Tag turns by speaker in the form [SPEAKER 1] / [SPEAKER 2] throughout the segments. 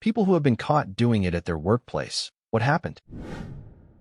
[SPEAKER 1] People who have been caught doing it at their workplace. What happened?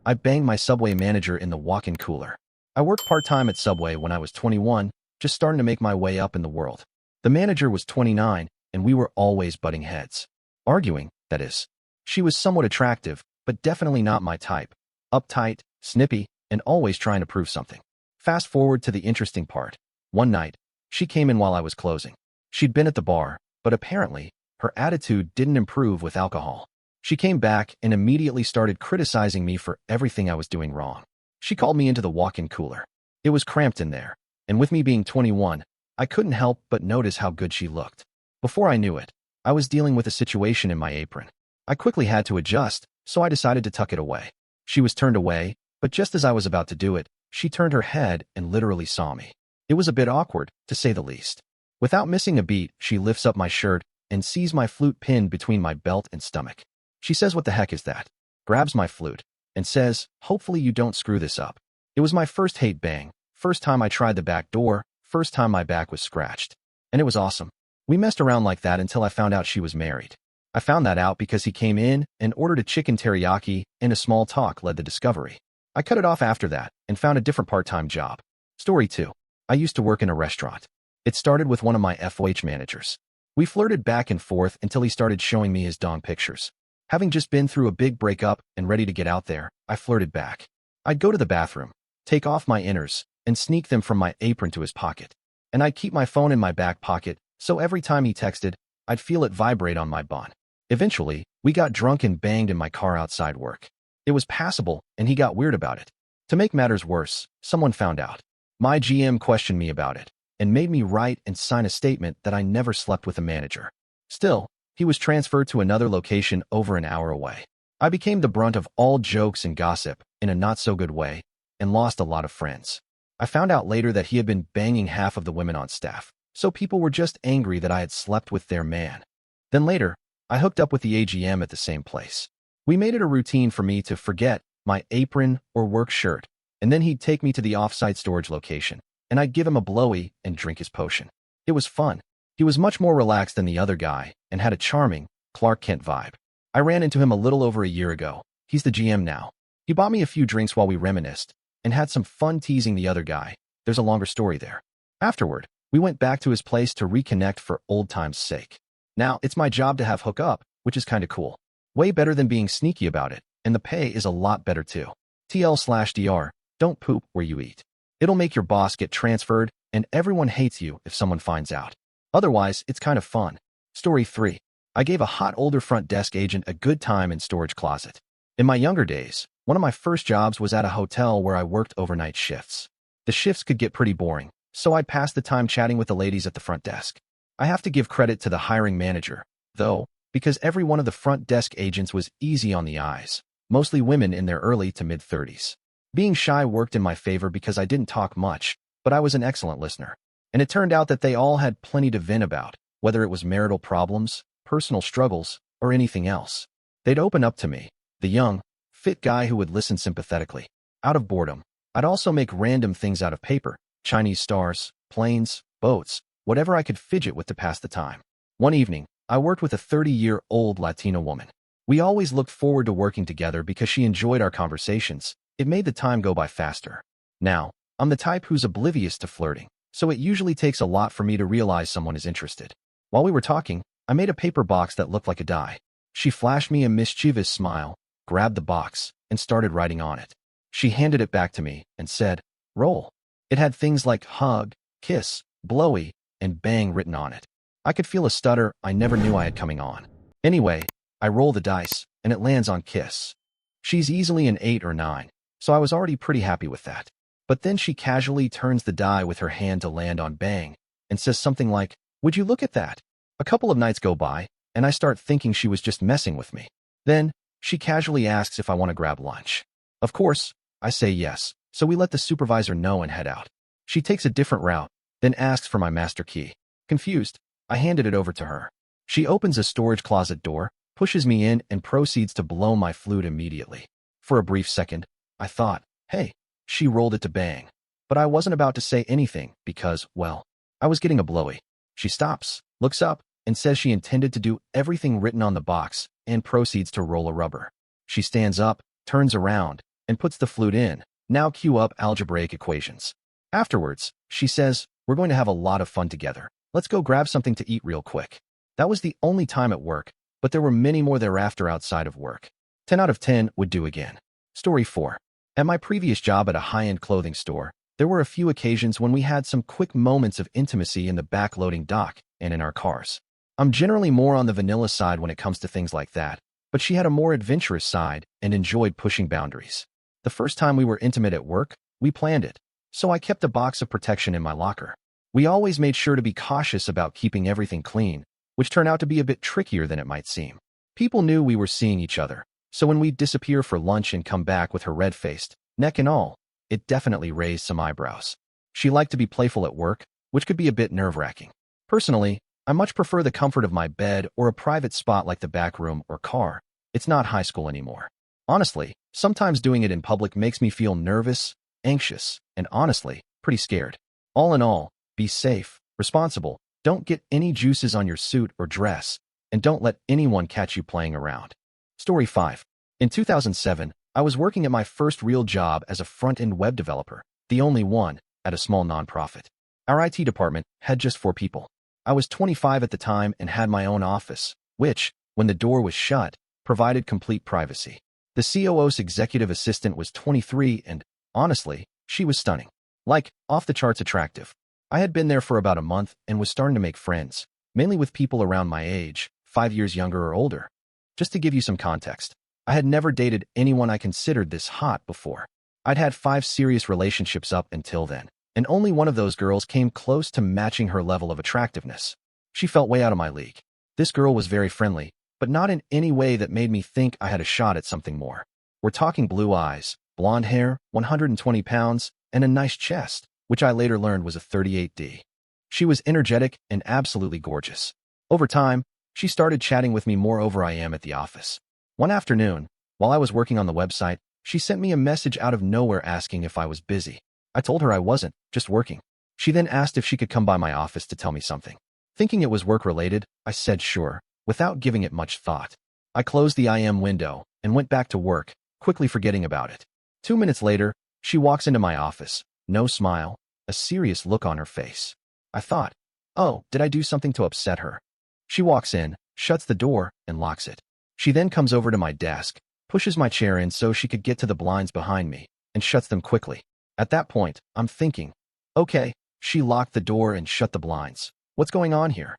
[SPEAKER 1] I banged my Subway manager in the walk-in cooler. I worked part-time at Subway when I was 21, just starting to make my way up in the world. The manager was 29, and we were always butting heads. Arguing, that is. She was somewhat attractive, but definitely not my type. Uptight, snippy, and always trying to prove something. Fast forward to the interesting part. One night, she came in while I was closing. She'd been at the bar, but apparently, her attitude didn't improve with alcohol. She came back and immediately started criticizing me for everything I was doing wrong. She called me into the walk-in cooler. It was cramped in there, and with me being 21, I couldn't help but notice how good she looked. Before I knew it, I was dealing with a situation in my apron. I quickly had to adjust, so I decided to tuck it away. She was turned away, but just as I was about to do it, she turned her head and literally saw me. It was a bit awkward, to say the least. Without missing a beat, she lifts up my shirt and sees my flute pinned between my belt and stomach. She says, "What the heck is that?" Grabs my flute and says, "Hopefully you don't screw this up." It was my first hate bang, first time I tried the back door, first time my back was scratched. And it was awesome. We messed around like that until I found out she was married. I found that out because he came in and ordered a chicken teriyaki, and a small talk led the discovery. I cut it off after that and found a different part-time job. Story 2. I used to work in a restaurant. It started with one of my FOH managers. We flirted back and forth until he started showing me his dong pictures. Having just been through a big breakup and ready to get out there, I flirted back. I'd go to the bathroom, take off my inners, and sneak them from my apron to his pocket. And I'd keep my phone in my back pocket, so every time he texted, I'd feel it vibrate on my bun. Eventually, we got drunk and banged in my car outside work. It was passable, and he got weird about it. To make matters worse, someone found out. My GM questioned me about it, and made me write and sign a statement that I never slept with a manager. Still, he was transferred to another location over an hour away. I became the brunt of all jokes and gossip, in a not-so-good way, and lost a lot of friends. I found out later that he had been banging half of the women on staff, so people were just angry that I had slept with their man. Then later, I hooked up with the AGM at the same place. We made it a routine for me to forget my apron or work shirt, and then he'd take me to the off-site storage location, and I'd give him a blowy and drink his potion. It was fun. He was much more relaxed than the other guy and had a charming Clark Kent vibe. I ran into him a little over a year ago. He's the GM now. He bought me a few drinks while we reminisced and had some fun teasing the other guy. There's a longer story there. Afterward, we went back to his place to reconnect for old time's sake. Now, it's my job to have hookup, which is kinda cool. Way better than being sneaky about it, and the pay is a lot better too. TL/DR, don't poop where you eat. It'll make your boss get transferred, and everyone hates you if someone finds out. Otherwise, it's kind of fun. Story 3. I gave a hot older front desk agent a good time in storage closet. In my younger days, one of my first jobs was at a hotel where I worked overnight shifts. The shifts could get pretty boring, so I'd pass the time chatting with the ladies at the front desk. I have to give credit to the hiring manager, though, because every one of the front desk agents was easy on the eyes, mostly women in their early to mid-30s. Being shy worked in my favor because I didn't talk much, but I was an excellent listener. And it turned out that they all had plenty to vent about, whether it was marital problems, personal struggles, or anything else. They'd open up to me, the young, fit guy who would listen sympathetically. Out of boredom, I'd also make random things out of paper, Chinese stars, planes, boats, whatever I could fidget with to pass the time. One evening, I worked with a 30-year-old Latina woman. We always looked forward to working together because she enjoyed our conversations. It made the time go by faster. Now, I'm the type who's oblivious to flirting, so it usually takes a lot for me to realize someone is interested. While we were talking, I made a paper box that looked like a die. She flashed me a mischievous smile, grabbed the box, and started writing on it. She handed it back to me and said, "Roll." It had things like hug, kiss, blowy, and bang written on it. I could feel a stutter I never knew I had coming on. Anyway, I roll the dice, and it lands on kiss. She's easily an 8 or 9, so I was already pretty happy with that. But then she casually turns the die with her hand to land on bang, and says something like, "Would you look at that?" A couple of nights go by, and I start thinking she was just messing with me. Then, she casually asks if I want to grab lunch. Of course, I say yes, so we let the supervisor know and head out. She takes a different route, then asks for my master key. Confused, I handed it over to her. She opens a storage closet door, pushes me in, and proceeds to blow my flute immediately. For a brief second, I thought, hey, she rolled it to bang. But I wasn't about to say anything because, well, I was getting a blowy. She stops, looks up, and says she intended to do everything written on the box, and proceeds to roll a rubber. She stands up, turns around, and puts the flute in. Now cue up algebraic equations. Afterwards, she says, "We're going to have a lot of fun together. Let's go grab something to eat real quick." That was the only time at work, but there were many more thereafter outside of work. 10 out of 10 would do again. Story 4. At my previous job at a high-end clothing store, there were a few occasions when we had some quick moments of intimacy in the back-loading dock and in our cars. I'm generally more on the vanilla side when it comes to things like that, but she had a more adventurous side and enjoyed pushing boundaries. The first time we were intimate at work, we planned it, so I kept a box of protection in my locker. We always made sure to be cautious about keeping everything clean, which turned out to be a bit trickier than it might seem. People knew we were seeing each other, so when we'd disappear for lunch and come back with her red-faced, neck and all, it definitely raised some eyebrows. She liked to be playful at work, which could be a bit nerve-wracking. Personally, I much prefer the comfort of my bed or a private spot like the back room or car. It's not high school anymore. Honestly, sometimes doing it in public makes me feel nervous, anxious, and honestly, pretty scared. All in all, be safe, responsible, don't get any juices on your suit or dress, and don't let anyone catch you playing around. Story 5. In 2007, I was working at my first real job as a front-end web developer, the only one, at a small nonprofit. Our IT department had just 4 people. I was 25 at the time and had my own office, which, when the door was shut, provided complete privacy. The COO's executive assistant was 23 and, honestly, she was stunning. Like, off-the-charts attractive. I had been there for about a month and was starting to make friends, mainly with people around my age, 5 years younger or older. Just to give you some context, I had never dated anyone I considered this hot before. I'd had 5 serious relationships up until then, and only one of those girls came close to matching her level of attractiveness. She felt way out of my league. This girl was very friendly, but not in any way that made me think I had a shot at something more. We're talking blue eyes, blonde hair, 120 pounds, and a nice chest, which I later learned was a 38D. She was energetic and absolutely gorgeous. Over time, she started chatting with me more over IM at the office. One afternoon, while I was working on the website, she sent me a message out of nowhere asking if I was busy. I told her I wasn't, just working. She then asked if she could come by my office to tell me something. Thinking it was work-related, I said sure, without giving it much thought. I closed the IM window and went back to work, quickly forgetting about it. 2 minutes later, she walks into my office, no smile, a serious look on her face. I thought, oh, did I do something to upset her? She walks in, shuts the door, and locks it. She then comes over to my desk, pushes my chair in so she could get to the blinds behind me, and shuts them quickly. At that point, I'm thinking, okay, she locked the door and shut the blinds. What's going on here?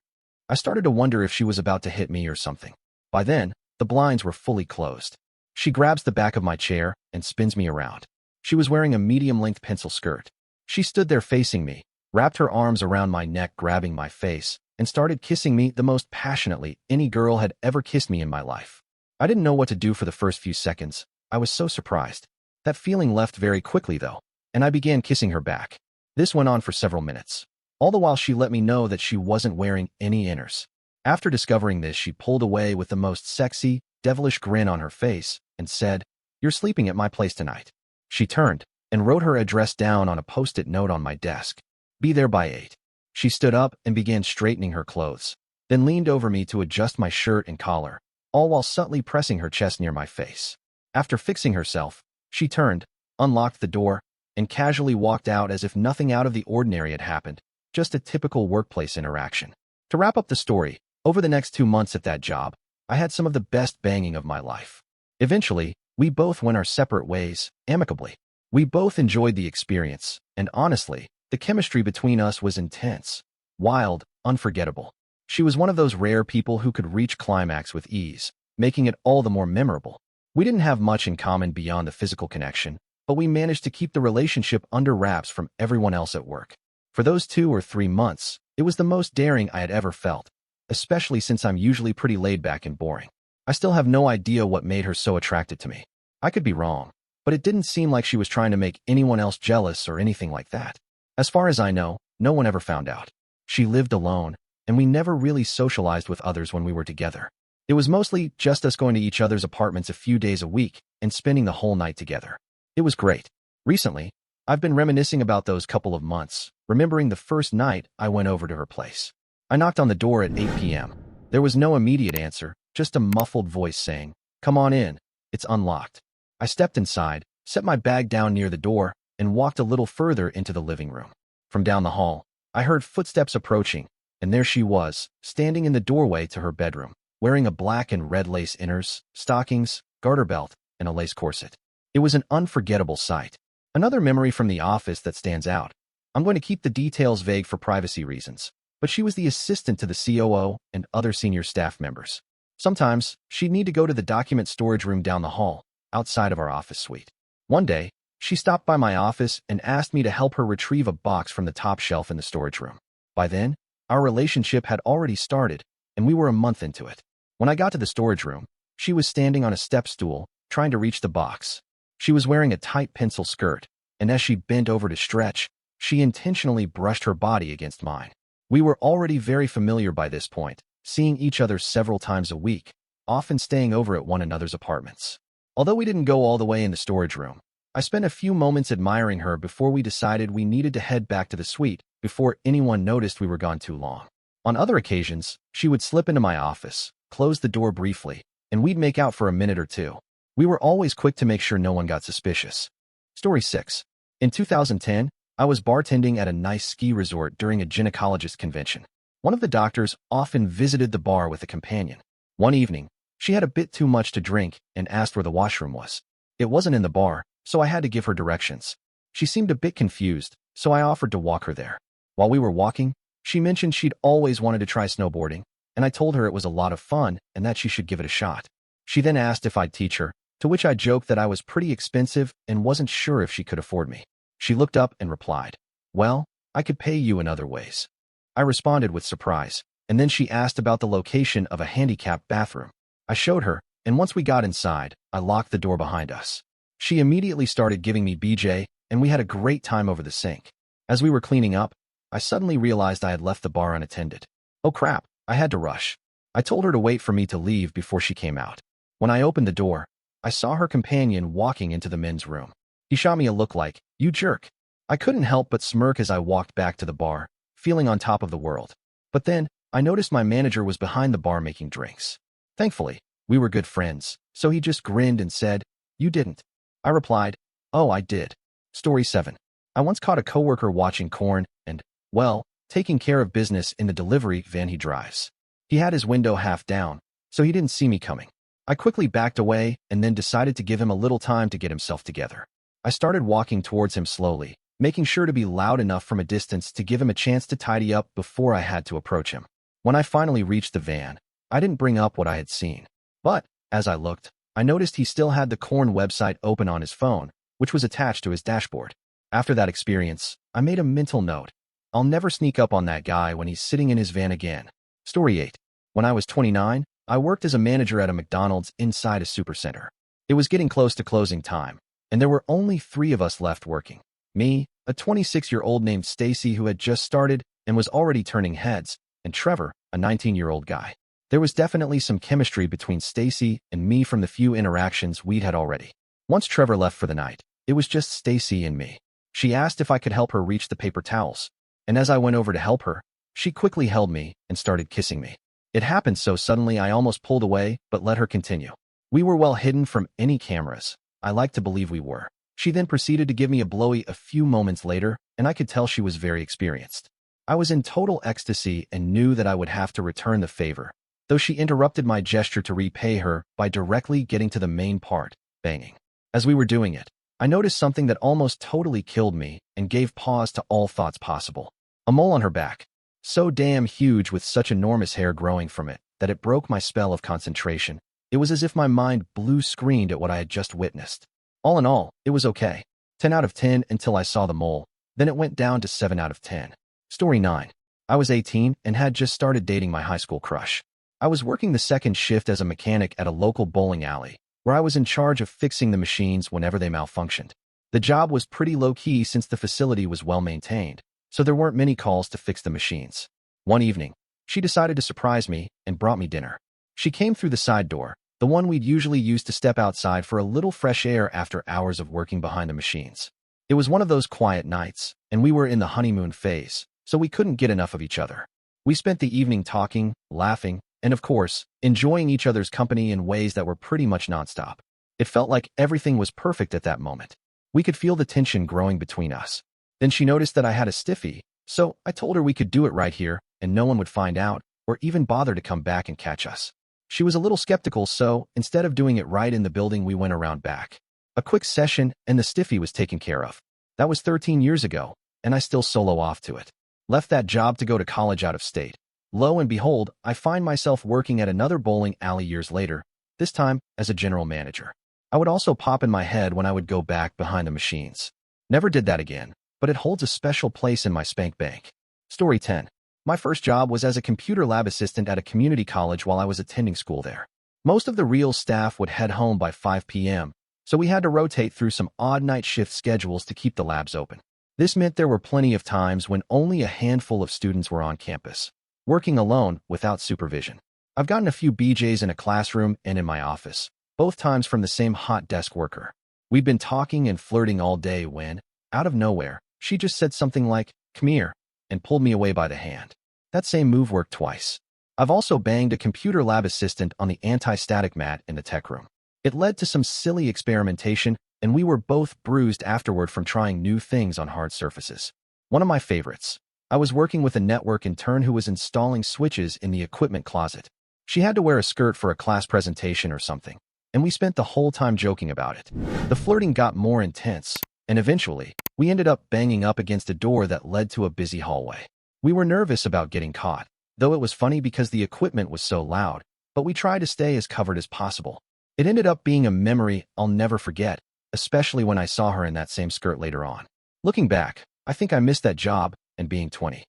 [SPEAKER 1] I started to wonder if she was about to hit me or something. By then, the blinds were fully closed. She grabs the back of my chair and spins me around. She was wearing a medium-length pencil skirt. She stood there facing me, wrapped her arms around my neck, grabbing my face, and started kissing me the most passionately any girl had ever kissed me in my life. I didn't know what to do for the first few seconds. I was so surprised. That feeling left very quickly, though, and I began kissing her back. This went on for several minutes. All the while she let me know that she wasn't wearing any inners. After discovering this, she pulled away with the most sexy, devilish grin on her face and said, "You're sleeping at my place tonight." She turned and wrote her address down on a post-it note on my desk. Be there by 8. She stood up and began straightening her clothes, then leaned over me to adjust my shirt and collar, all while subtly pressing her chest near my face. After fixing herself, she turned, unlocked the door, and casually walked out as if nothing out of the ordinary had happened, just a typical workplace interaction. To wrap up the story, over the next 2 months at that job, I had some of the best banging of my life. Eventually, we both went our separate ways, amicably. We both enjoyed the experience, and honestly, the chemistry between us was intense, wild, unforgettable. She was one of those rare people who could reach climax with ease, making it all the more memorable. We didn't have much in common beyond the physical connection, but we managed to keep the relationship under wraps from everyone else at work. For those 2 or 3 months, it was the most daring I had ever felt, especially since I'm usually pretty laid back and boring. I still have no idea what made her so attracted to me. I could be wrong, but it didn't seem like she was trying to make anyone else jealous or anything like that. As far as I know, no one ever found out. She lived alone, and we never really socialized with others when we were together. It was mostly just us going to each other's apartments a few days a week and spending the whole night together. It was great. Recently, I've been reminiscing about those couple of months, remembering the first night I went over to her place. I knocked on the door at 8 p.m. There was no immediate answer, just a muffled voice saying, "Come on in, it's unlocked." I stepped inside, set my bag down near the door, and walked a little further into the living room. From down the hall, I heard footsteps approaching, and there she was, standing in the doorway to her bedroom, wearing a black and red lace inners, stockings, garter belt, and a lace corset. It was an unforgettable sight. Another memory from the office that stands out. I'm going to keep the details vague for privacy reasons, but she was the assistant to the COO and other senior staff members. Sometimes, she'd need to go to the document storage room down the hall, outside of our office suite. One day, she stopped by my office and asked me to help her retrieve a box from the top shelf in the storage room. By then, our relationship had already started, and we were a month into it. When I got to the storage room, she was standing on a step stool, trying to reach the box. She was wearing a tight pencil skirt, and as she bent over to stretch, she intentionally brushed her body against mine. We were already very familiar by this point, seeing each other several times a week, often staying over at one another's apartments. Although we didn't go all the way in the storage room, I spent a few moments admiring her before we decided we needed to head back to the suite before anyone noticed we were gone too long. On other occasions, she would slip into my office, close the door briefly, and we'd make out for a minute or two. We were always quick to make sure no one got suspicious. Story 6. In 2010, I was bartending at a nice ski resort during a gynecologist convention. One of the doctors often visited the bar with a companion. One evening, she had a bit too much to drink and asked where the washroom was. It wasn't in the bar, so I had to give her directions. She seemed a bit confused, so I offered to walk her there. While we were walking, she mentioned she'd always wanted to try snowboarding, and I told her it was a lot of fun and that she should give it a shot. She then asked if I'd teach her, to which I joked that I was pretty expensive and wasn't sure if she could afford me. She looked up and replied, "Well, I could pay you in other ways." I responded with surprise, and then she asked about the location of a handicapped bathroom. I showed her, and once we got inside, I locked the door behind us. She immediately started giving me BJ, and we had a great time over the sink. As we were cleaning up, I suddenly realized I had left the bar unattended. Oh crap, I had to rush. I told her to wait for me to leave before she came out. When I opened the door, I saw her companion walking into the men's room. He shot me a look like, "You jerk." I couldn't help but smirk as I walked back to the bar, feeling on top of the world. But then, I noticed my manager was behind the bar making drinks. Thankfully, we were good friends, so he just grinned and said, "You didn't." I replied, "Oh, I did." Story 7. I once caught a coworker watching corn and, well, taking care of business in the delivery van he drives. He had his window half down, so he didn't see me coming. I quickly backed away and then decided to give him a little time to get himself together. I started walking towards him slowly, making sure to be loud enough from a distance to give him a chance to tidy up before I had to approach him. When I finally reached the van, I didn't bring up what I had seen. But, as I looked, I noticed he still had the corn website open on his phone, which was attached to his dashboard. After that experience, I made a mental note. I'll never sneak up on that guy when he's sitting in his van again. Story 8. When I was 29, I worked as a manager at a McDonald's inside a supercenter. It was getting close to closing time, and there were only 3 of us left working. Me, a 26-year-old named Stacy who had just started and was already turning heads, and Trevor, a 19-year-old guy. There was definitely some chemistry between Stacy and me from the few interactions we'd had already. Once Trevor left for the night, it was just Stacy and me. She asked if I could help her reach the paper towels, and as I went over to help her, she quickly held me and started kissing me. It happened so suddenly I almost pulled away but let her continue. We were well hidden from any cameras. I like to believe we were. She then proceeded to give me a blowy a few moments later, and I could tell she was very experienced. I was in total ecstasy and knew that I would have to return the favor, though she interrupted my gesture to repay her by directly getting to the main part, banging. As we were doing it, I noticed something that almost totally killed me and gave pause to all thoughts possible. A mole on her back, so damn huge with such enormous hair growing from it that it broke my spell of concentration. It was as if my mind blue-screened at what I had just witnessed. All in all, it was okay. 10 out of 10 until I saw the mole, then it went down to 7 out of 10. Story 9. I was 18 and had just started dating my high school crush. I was working the second shift as a mechanic at a local bowling alley, where I was in charge of fixing the machines whenever they malfunctioned. The job was pretty low-key since the facility was well-maintained, so there weren't many calls to fix the machines. One evening, she decided to surprise me and brought me dinner. She came through the side door, the one we'd usually use to step outside for a little fresh air after hours of working behind the machines. It was one of those quiet nights, and we were in the honeymoon phase, so we couldn't get enough of each other. We spent the evening talking, laughing, and of course, enjoying each other's company in ways that were pretty much nonstop. It felt like everything was perfect at that moment. We could feel the tension growing between us. Then she noticed that I had a stiffy, so I told her we could do it right here and no one would find out or even bother to come back and catch us. She was a little skeptical, so instead of doing it right in the building, we went around back. A quick session and the stiffy was taken care of. That was 13 years ago, and I still solo off to it. Left that job to go to college out of state. Lo and behold, I find myself working at another bowling alley years later, this time as a general manager. I would also pop in my head when I would go back behind the machines. Never did that again, but it holds a special place in my spank bank. Story 10. My first job was as a computer lab assistant at a community college while I was attending school there. Most of the real staff would head home by 5 p.m., so we had to rotate through some odd night shift schedules to keep the labs open. This meant there were plenty of times when only a handful of students were on campus, working alone without supervision. I've gotten a few BJs in a classroom and in my office, both times from the same hot desk worker. We'd been talking and flirting all day when, out of nowhere, she just said something like, "Come here," and pulled me away by the hand. That same move worked twice. I've also banged a computer lab assistant on the anti-static mat in the tech room. It led to some silly experimentation, and we were both bruised afterward from trying new things on hard surfaces. One of my favorites. I was working with a network intern who was installing switches in the equipment closet. She had to wear a skirt for a class presentation or something, and we spent the whole time joking about it. The flirting got more intense, and eventually, we ended up banging up against a door that led to a busy hallway. We were nervous about getting caught, though it was funny because the equipment was so loud, but we tried to stay as covered as possible. It ended up being a memory I'll never forget, especially when I saw her in that same skirt later on. Looking back, I think I missed that job and being 20.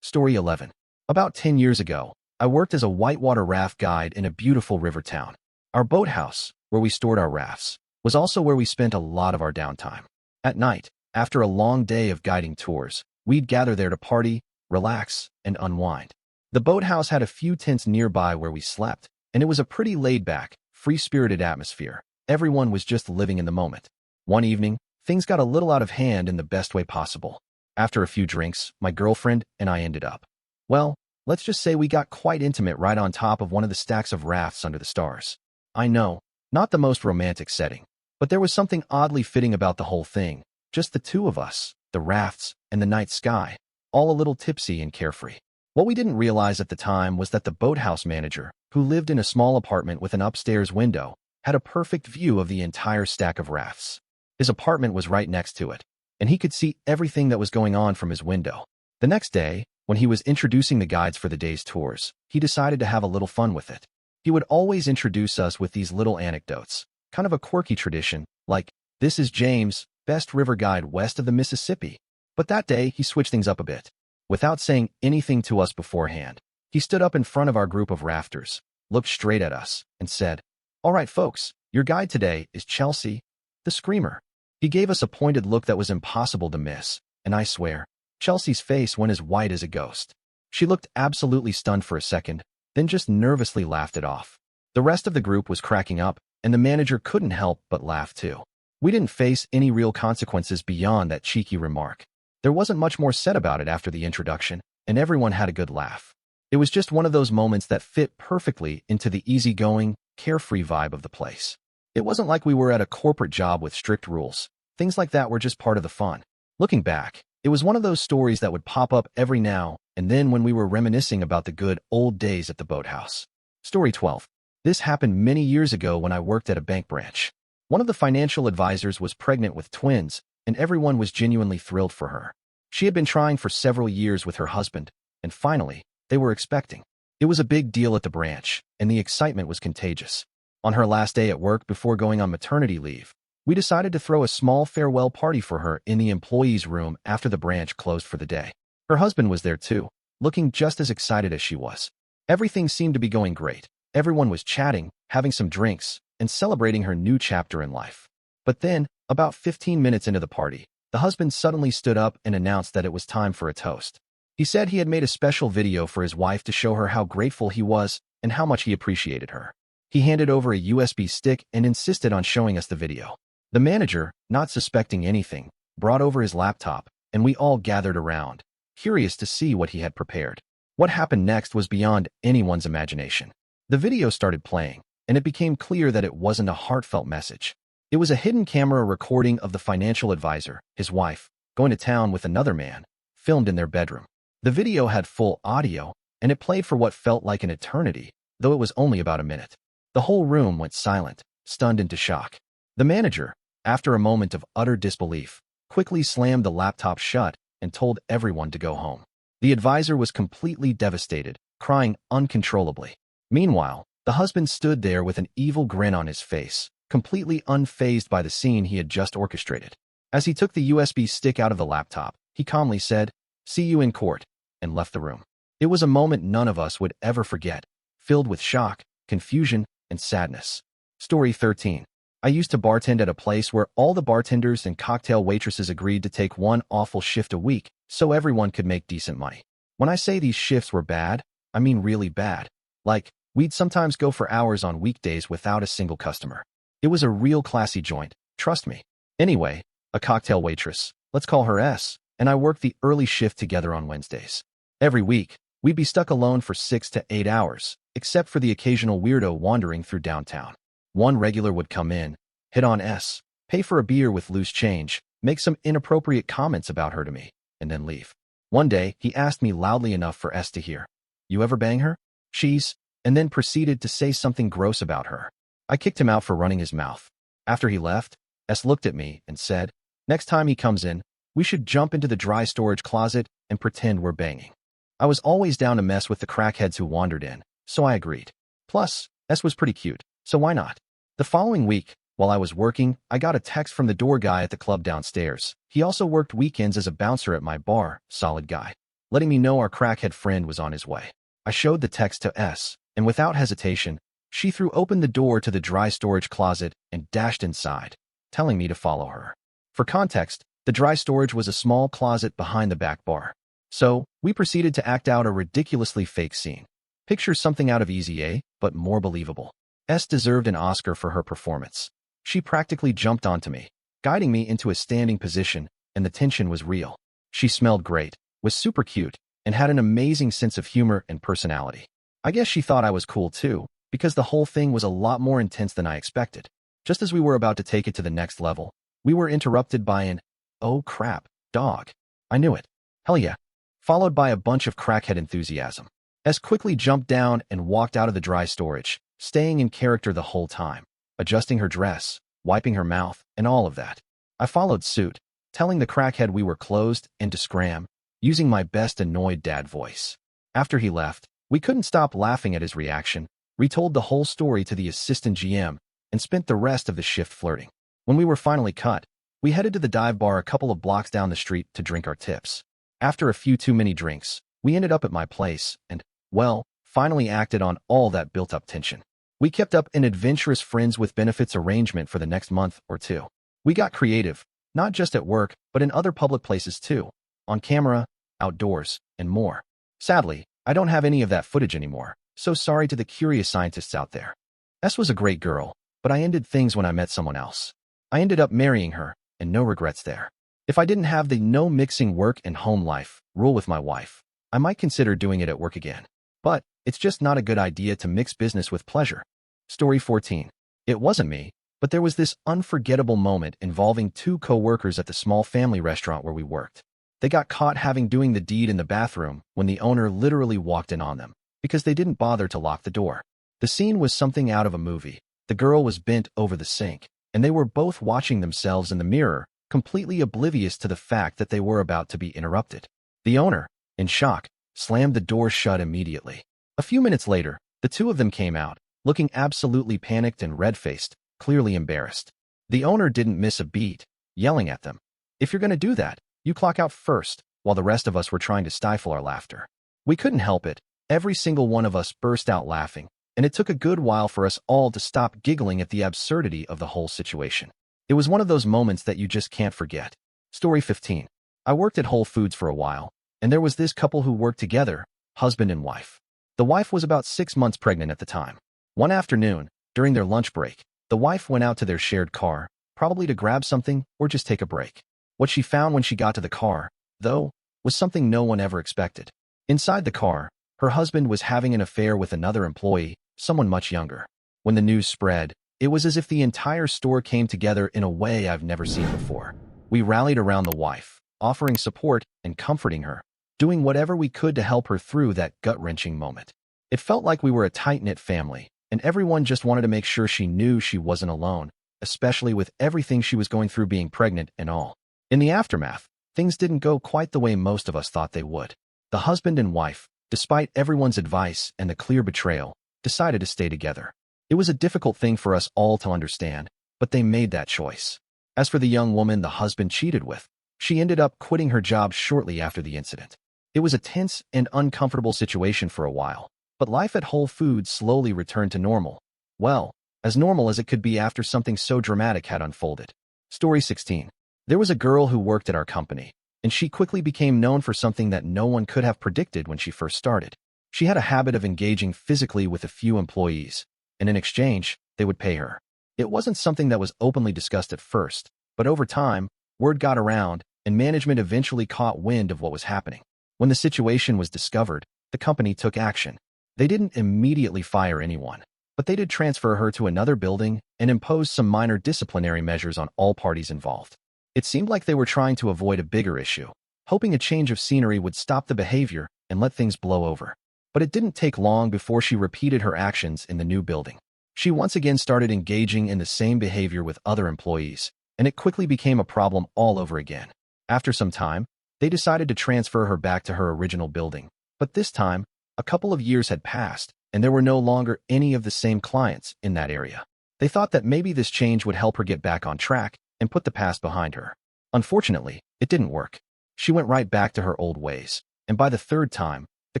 [SPEAKER 1] Story 11. About 10 years ago, I worked as a whitewater raft guide in a beautiful river town. Our boathouse, where we stored our rafts, was also where we spent a lot of our downtime. At night, after a long day of guiding tours, we'd gather there to party, relax, and unwind. The boathouse had a few tents nearby where we slept, and it was a pretty laid-back, free-spirited atmosphere. Everyone was just living in the moment. One evening, things got a little out of hand in the best way possible. After a few drinks, my girlfriend and I ended up, well, let's just say we got quite intimate right on top of one of the stacks of rafts under the stars. I know, not the most romantic setting, but there was something oddly fitting about the whole thing. Just the two of us, the rafts, and the night sky, all a little tipsy and carefree. What we didn't realize at the time was that the boathouse manager, who lived in a small apartment with an upstairs window, had a perfect view of the entire stack of rafts. His apartment was right next to it, and he could see everything that was going on from his window. The next day, when he was introducing the guides for the day's tours, he decided to have a little fun with it. He would always introduce us with these little anecdotes, kind of a quirky tradition, like, "This is James, best river guide west of the Mississippi." But that day, he switched things up a bit. Without saying anything to us beforehand, he stood up in front of our group of rafters, looked straight at us, and said, "All right, folks, your guide today is Chelsea, the Screamer." He gave us a pointed look that was impossible to miss, and I swear, Chelsea's face went as white as a ghost. She looked absolutely stunned for a second, then just nervously laughed it off. The rest of the group was cracking up, and the manager couldn't help but laugh too. We didn't face any real consequences beyond that cheeky remark. There wasn't much more said about it after the introduction, and everyone had a good laugh. It was just one of those moments that fit perfectly into the easygoing, carefree vibe of the place. It wasn't like we were at a corporate job with strict rules. Things like that were just part of the fun. Looking back, it was one of those stories that would pop up every now and then when we were reminiscing about the good old days at the boathouse. Story 12. This happened many years ago when I worked at a bank branch. One of the financial advisors was pregnant with twins, and everyone was genuinely thrilled for her. She had been trying for several years with her husband, and finally, they were expecting. It was a big deal at the branch, and the excitement was contagious. On her last day at work before going on maternity leave, we decided to throw a small farewell party for her in the employees' room after the branch closed for the day. Her husband was there too, looking just as excited as she was. Everything seemed to be going great. Everyone was chatting, having some drinks, and celebrating her new chapter in life. But then, about 15 minutes into the party, the husband suddenly stood up and announced that it was time for a toast. He said he had made a special video for his wife to show her how grateful he was and how much he appreciated her. He handed over a USB stick and insisted on showing us the video. The manager, not suspecting anything, brought over his laptop, and we all gathered around, curious to see what he had prepared. What happened next was beyond anyone's imagination. The video started playing, and it became clear that it wasn't a heartfelt message. It was a hidden camera recording of the financial advisor, his wife, going to town with another man, filmed in their bedroom. The video had full audio, and it played for what felt like an eternity, though it was only about a minute. The whole room went silent, stunned into shock. The manager, after a moment of utter disbelief, quickly slammed the laptop shut and told everyone to go home. The advisor was completely devastated, crying uncontrollably. Meanwhile, the husband stood there with an evil grin on his face, completely unfazed by the scene he had just orchestrated. As he took the USB stick out of the laptop, he calmly said, "See you in court," and left the room. It was a moment none of us would ever forget, filled with shock, confusion, and sadness. Story 13. I used to bartend at a place where all the bartenders and cocktail waitresses agreed to take one awful shift a week so everyone could make decent money. When I say these shifts were bad, I mean really bad. Like, we'd sometimes go for hours on weekdays without a single customer. It was a real classy joint, trust me. Anyway, a cocktail waitress, let's call her S, and I worked the early shift together on Wednesdays. Every week, we'd be stuck alone for 6 to 8 hours, except for the occasional weirdo wandering through downtown. One regular would come in, hit on S, pay for a beer with loose change, make some inappropriate comments about her to me, and then leave. One day, he asked me loudly enough for S to hear, "You ever bang her? She's," and then proceeded to say something gross about her. I kicked him out for running his mouth. After he left, S looked at me and said, "Next time he comes in, we should jump into the dry storage closet and pretend we're banging." I was always down to mess with the crackheads who wandered in, so I agreed. Plus, S was pretty cute, so why not? The following week, while I was working, I got a text from the door guy at the club downstairs. He also worked weekends as a bouncer at my bar, solid guy, letting me know our crackhead friend was on his way. I showed the text to S, and without hesitation, she threw open the door to the dry storage closet and dashed inside, telling me to follow her. For context, the dry storage was a small closet behind the back bar. So, we proceeded to act out a ridiculously fake scene. Picture something out of Easy A, but more believable. S deserved an Oscar for her performance. She practically jumped onto me, guiding me into a standing position, and the tension was real. She smelled great, was super cute, and had an amazing sense of humor and personality. I guess she thought I was cool too, because the whole thing was a lot more intense than I expected. Just as we were about to take it to the next level, we were interrupted by an, "Oh crap, dog. I knew it. Hell yeah," followed by a bunch of crackhead enthusiasm. S quickly jumped down and walked out of the dry storage, staying in character the whole time, adjusting her dress, wiping her mouth, and all of that. I followed suit, telling the crackhead we were closed and to scram, using my best annoyed dad voice. After he left, we couldn't stop laughing at his reaction, retold the whole story to the assistant GM, and spent the rest of the shift flirting. When we were finally cut, we headed to the dive bar a couple of blocks down the street to drink our tips. After a few too many drinks, we ended up at my place and, well, finally acted on all that built-up tension. We kept up an adventurous friends with benefits arrangement for the next month or two. We got creative, not just at work, but in other public places too, on camera, outdoors, and more. Sadly, I don't have any of that footage anymore, so sorry to the curious scientists out there. S was a great girl, but I ended things when I met someone else. I ended up marrying her, and no regrets there. If I didn't have the no mixing work and home life rule with my wife, I might consider doing it at work again. But it's just not a good idea to mix business with pleasure. Story 14. It wasn't me, but there was this unforgettable moment involving two co-workers at the small family restaurant where we worked. They got caught having doing the deed in the bathroom when the owner literally walked in on them, because they didn't bother to lock the door. The scene was something out of a movie. The girl was bent over the sink, and they were both watching themselves in the mirror, completely oblivious to the fact that they were about to be interrupted. The owner, in shock, slammed the door shut immediately. A few minutes later, the two of them came out, looking absolutely panicked and red-faced, clearly embarrassed. The owner didn't miss a beat, yelling at them, "If you're going to do that, you clock out first," while the rest of us were trying to stifle our laughter. We couldn't help it. Every single one of us burst out laughing, and it took a good while for us all to stop giggling at the absurdity of the whole situation. It was one of those moments that you just can't forget. Story 15. I worked at Whole Foods for a while, and there was this couple who worked together, husband and wife. The wife was about 6 months pregnant at the time. One afternoon, during their lunch break, the wife went out to their shared car, probably to grab something or just take a break. What she found when she got to the car, though, was something no one ever expected. Inside the car, her husband was having an affair with another employee, someone much younger. When the news spread, it was as if the entire store came together in a way I've never seen before. We rallied around the wife, offering support and comforting her, doing whatever we could to help her through that gut-wrenching moment. It felt like we were a tight-knit family, and everyone just wanted to make sure she knew she wasn't alone, especially with everything she was going through being pregnant and all. In the aftermath, things didn't go quite the way most of us thought they would. The husband and wife, despite everyone's advice and the clear betrayal, decided to stay together. It was a difficult thing for us all to understand, but they made that choice. As for the young woman the husband cheated with, she ended up quitting her job shortly after the incident. It was a tense and uncomfortable situation for a while, but life at Whole Foods slowly returned to normal. Well, as normal as it could be after something so dramatic had unfolded. Story 16. There was a girl who worked at our company, and she quickly became known for something that no one could have predicted when she first started. She had a habit of engaging physically with a few employees, and in exchange, they would pay her. It wasn't something that was openly discussed at first, but over time, word got around, and management eventually caught wind of what was happening. When the situation was discovered, the company took action. They didn't immediately fire anyone, but they did transfer her to another building and impose some minor disciplinary measures on all parties involved. It seemed like they were trying to avoid a bigger issue, hoping a change of scenery would stop the behavior and let things blow over. But it didn't take long before she repeated her actions in the new building. She once again started engaging in the same behavior with other employees, and it quickly became a problem all over again. After some time, they decided to transfer her back to her original building. But this time, a couple of years had passed, and there were no longer any of the same clients in that area. They thought that maybe this change would help her get back on track and put the past behind her. Unfortunately, it didn't work. She went right back to her old ways, and by the third time, the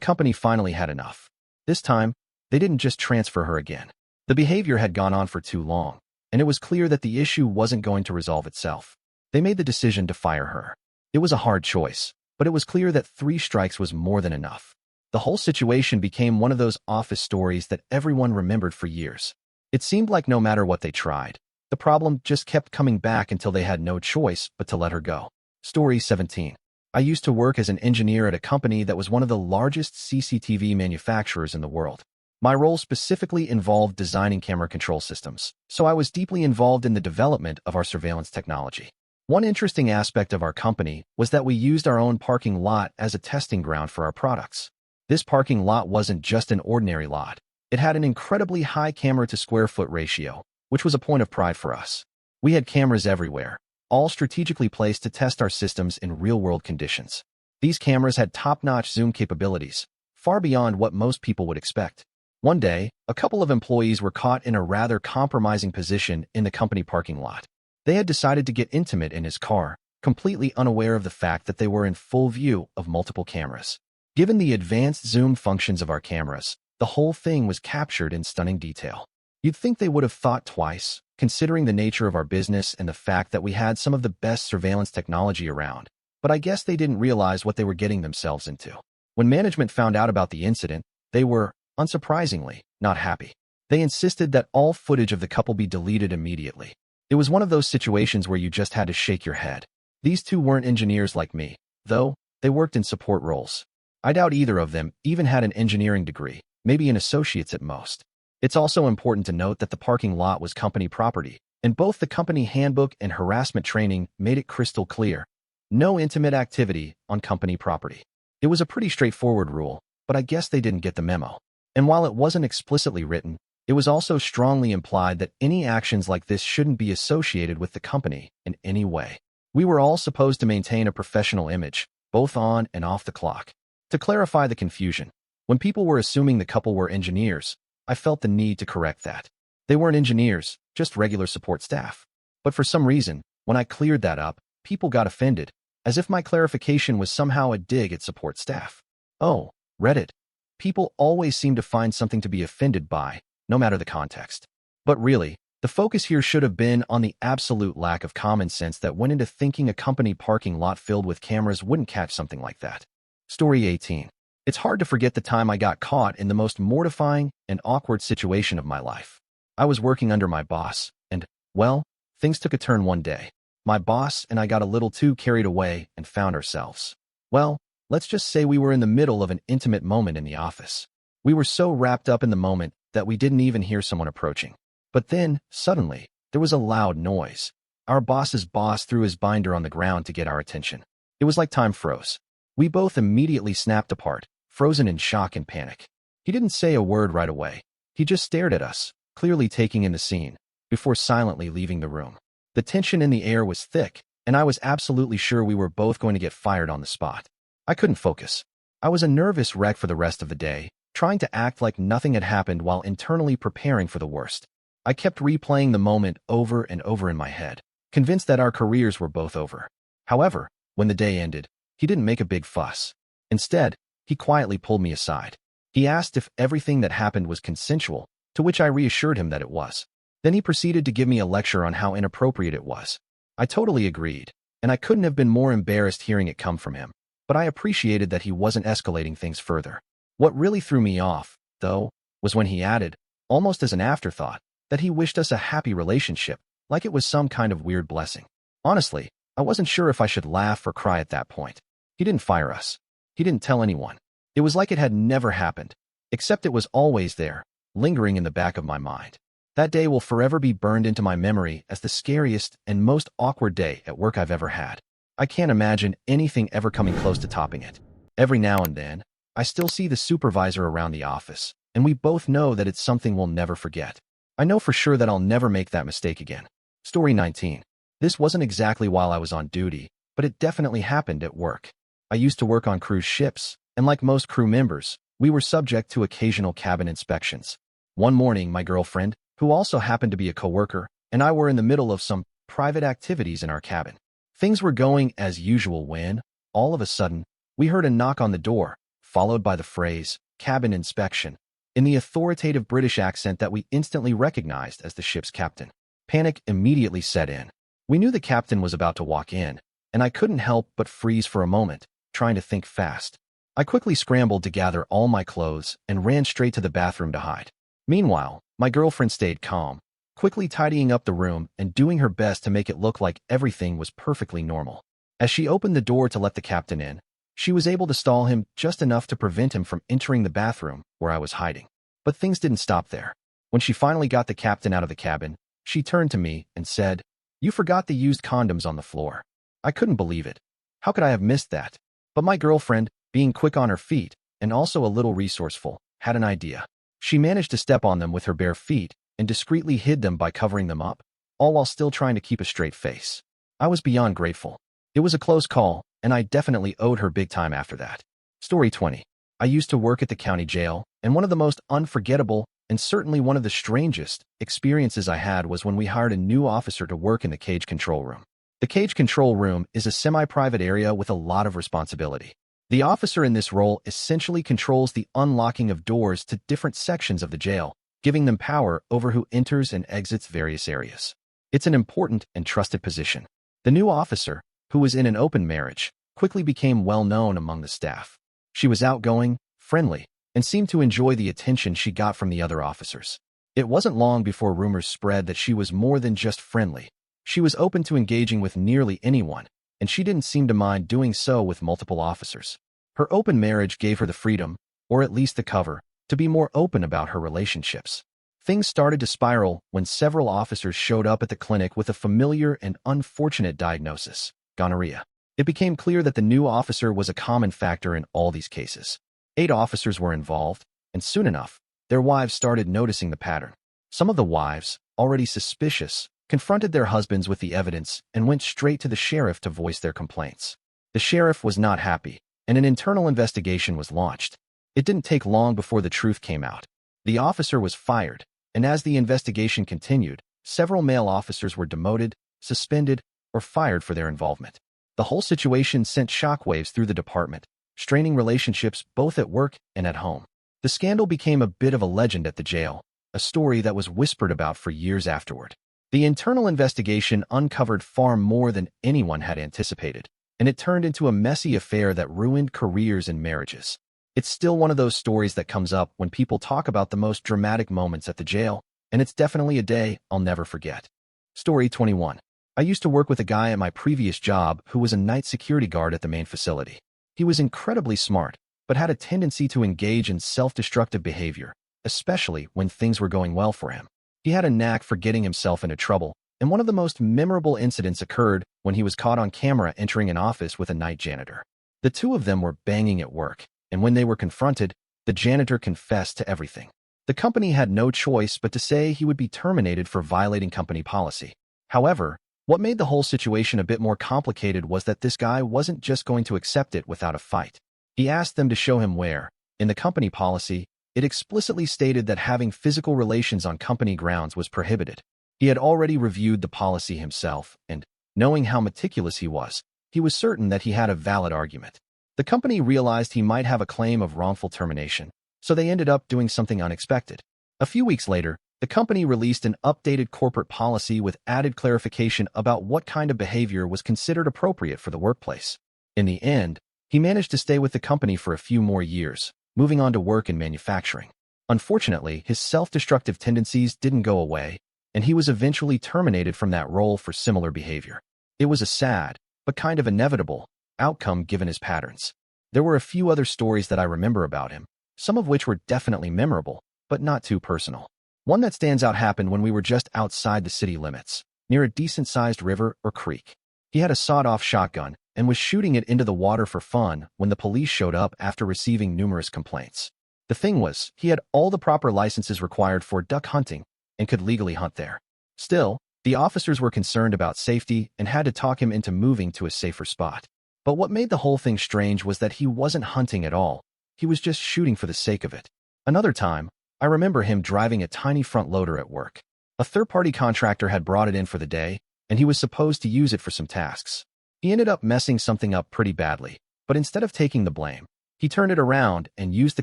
[SPEAKER 1] company finally had enough. This time, they didn't just transfer her again. The behavior had gone on for too long, and it was clear that the issue wasn't going to resolve itself. They made the decision to fire her. It was a hard choice, but it was clear that 3 strikes was more than enough. The whole situation became one of those office stories that everyone remembered for years. It seemed like no matter what they tried, the problem just kept coming back until they had no choice but to let her go. Story 17. I used to work as an engineer at a company that was one of the largest CCTV manufacturers in the world. My role specifically involved designing camera control systems, so I was deeply involved in the development of our surveillance technology. One interesting aspect of our company was that we used our own parking lot as a testing ground for our products. This parking lot wasn't just an ordinary lot. It had an incredibly high camera to square foot ratio, which was a point of pride for us. We had cameras everywhere, all strategically placed to test our systems in real-world conditions. These cameras had top-notch zoom capabilities, far beyond what most people would expect. One day, a couple of employees were caught in a rather compromising position in the company parking lot. They had decided to get intimate in his car, completely unaware of the fact that they were in full view of multiple cameras. Given the advanced zoom functions of our cameras, the whole thing was captured in stunning detail. You'd think they would have thought twice, considering the nature of our business and the fact that we had some of the best surveillance technology around, but I guess they didn't realize what they were getting themselves into. When management found out about the incident, they were, unsurprisingly, not happy. They insisted that all footage of the couple be deleted immediately. It was one of those situations where you just had to shake your head. These two weren't engineers like me, though. They worked in support roles. I doubt either of them even had an engineering degree, maybe an associate's at most. It's also important to note that the parking lot was company property, and both the company handbook and harassment training made it crystal clear: no intimate activity on company property. It was a pretty straightforward rule, but I guess they didn't get the memo. And while it wasn't explicitly written, it was also strongly implied that any actions like this shouldn't be associated with the company in any way. We were all supposed to maintain a professional image, both on and off the clock. To clarify the confusion, when people were assuming the couple were engineers, I felt the need to correct that. They weren't engineers, just regular support staff. But for some reason, when I cleared that up, people got offended, as if my clarification was somehow a dig at support staff. Oh, Reddit. People always seem to find something to be offended by, no matter the context. But really, the focus here should have been on the absolute lack of common sense that went into thinking a company parking lot filled with cameras wouldn't catch something like that. Story 18. It's hard to forget the time I got caught in the most mortifying and awkward situation of my life. I was working under my boss, and, well, things took a turn one day. My boss and I got a little too carried away and found ourselves, well, let's just say we were in the middle of an intimate moment in the office. We were so wrapped up in the moment that we didn't even hear someone approaching. But then, suddenly, there was a loud noise. Our boss's boss threw his binder on the ground to get our attention. It was like time froze. We both immediately snapped apart, frozen in shock and panic. He didn't say a word right away. He just stared at us, clearly taking in the scene, before silently leaving the room. The tension in the air was thick, and I was absolutely sure we were both going to get fired on the spot. I couldn't focus. I was a nervous wreck for the rest of the day, trying to act like nothing had happened while internally preparing for the worst. I kept replaying the moment over and over in my head, convinced that our careers were both over. However, when the day ended, he didn't make a big fuss. Instead, he quietly pulled me aside. He asked if everything that happened was consensual, to which I reassured him that it was. Then he proceeded to give me a lecture on how inappropriate it was. I totally agreed, and I couldn't have been more embarrassed hearing it come from him, but I appreciated that he wasn't escalating things further. What really threw me off, though, was when he added, almost as an afterthought, that he wished us a happy relationship, like it was some kind of weird blessing. Honestly, I wasn't sure if I should laugh or cry at that point. He didn't fire us. He didn't tell anyone. It was like it had never happened, except it was always there, lingering in the back of my mind. That day will forever be burned into my memory as the scariest and most awkward day at work I've ever had. I can't imagine anything ever coming close to topping it. Every now and then, I still see the supervisor around the office, and we both know that it's something we'll never forget. I know for sure that I'll never make that mistake again. Story 19. This wasn't exactly while I was on duty, but it definitely happened at work. I used to work on cruise ships, and like most crew members, we were subject to occasional cabin inspections. One morning, my girlfriend, who also happened to be a coworker, and I were in the middle of some private activities in our cabin. Things were going as usual when, all of a sudden, we heard a knock on the door, followed by the phrase, cabin inspection, in the authoritative British accent that we instantly recognized as the ship's captain. Panic immediately set in. We knew the captain was about to walk in, and I couldn't help but freeze for a moment, trying to think fast. I quickly scrambled to gather all my clothes and ran straight to the bathroom to hide. Meanwhile, my girlfriend stayed calm, quickly tidying up the room and doing her best to make it look like everything was perfectly normal. As she opened the door to let the captain in, she was able to stall him just enough to prevent him from entering the bathroom where I was hiding. But things didn't stop there. When she finally got the captain out of the cabin, she turned to me and said, "You forgot the used condoms on the floor." I couldn't believe it. How could I have missed that? But my girlfriend, being quick on her feet and also a little resourceful, had an idea. She managed to step on them with her bare feet and discreetly hid them by covering them up, all while still trying to keep a straight face. I was beyond grateful. It was a close call, and I definitely owed her big time after that. Story 20. I used to work at the county jail, and one of the most unforgettable and certainly one of the strangest experiences I had was when we hired a new officer to work in the cage control room. The cage control room is a semi-private area with a lot of responsibility. The officer in this role essentially controls the unlocking of doors to different sections of the jail, giving them power over who enters and exits various areas. It's an important and trusted position. The new officer, who was in an open marriage, quickly became well known among the staff. She was outgoing, friendly, and seemed to enjoy the attention she got from the other officers. It wasn't long before rumors spread that she was more than just friendly. She was open to engaging with nearly anyone, and she didn't seem to mind doing so with multiple officers. Her open marriage gave her the freedom, or at least the cover, to be more open about her relationships. Things started to spiral when several officers showed up at the clinic with a familiar and unfortunate diagnosis: gonorrhea. It became clear that the new officer was a common factor in all these cases. 8 officers were involved, and soon enough, their wives started noticing the pattern. Some of the wives, already suspicious, confronted their husbands with the evidence and went straight to the sheriff to voice their complaints. The sheriff was not happy, and an internal investigation was launched. It didn't take long before the truth came out. The officer was fired, and as the investigation continued, several male officers were demoted, suspended, or fired for their involvement. The whole situation sent shockwaves through the department, straining relationships both at work and at home. The scandal became a bit of a legend at the jail, a story that was whispered about for years afterward. The internal investigation uncovered far more than anyone had anticipated, and it turned into a messy affair that ruined careers and marriages. It's still one of those stories that comes up when people talk about the most dramatic moments at the jail, and it's definitely a day I'll never forget. Story 21. I used to work with a guy at my previous job who was a night security guard at the main facility. He was incredibly smart, but had a tendency to engage in self-destructive behavior, especially when things were going well for him. He had a knack for getting himself into trouble, and one of the most memorable incidents occurred when he was caught on camera entering an office with a night janitor. The two of them were banging at work, and when they were confronted, the janitor confessed to everything. The company had no choice but to say he would be terminated for violating company policy. However, what made the whole situation a bit more complicated was that this guy wasn't just going to accept it without a fight. He asked them to show him where. In the company policy, it explicitly stated that having physical relations on company grounds was prohibited. He had already reviewed the policy himself, and, knowing how meticulous he was certain that he had a valid argument. The company realized he might have a claim of wrongful termination, so they ended up doing something unexpected. A few weeks later, the company released an updated corporate policy with added clarification about what kind of behavior was considered appropriate for the workplace. In the end, he managed to stay with the company for a few more years, moving on to work in manufacturing. Unfortunately, his self-destructive tendencies didn't go away, and he was eventually terminated from that role for similar behavior. It was a sad, but kind of inevitable, outcome given his patterns. There were a few other stories that I remember about him, some of which were definitely memorable, but not too personal. One that stands out happened when we were just outside the city limits, near a decent-sized river or creek. He had a sawed-off shotgun and was shooting it into the water for fun when the police showed up after receiving numerous complaints. The thing was, he had all the proper licenses required for duck hunting and could legally hunt there. Still, the officers were concerned about safety and had to talk him into moving to a safer spot. But what made the whole thing strange was that he wasn't hunting at all. He was just shooting for the sake of it. Another time, I remember him driving a tiny front loader at work. A third-party contractor had brought it in for the day, and he was supposed to use it for some tasks. He ended up messing something up pretty badly, but instead of taking the blame, he turned it around and used the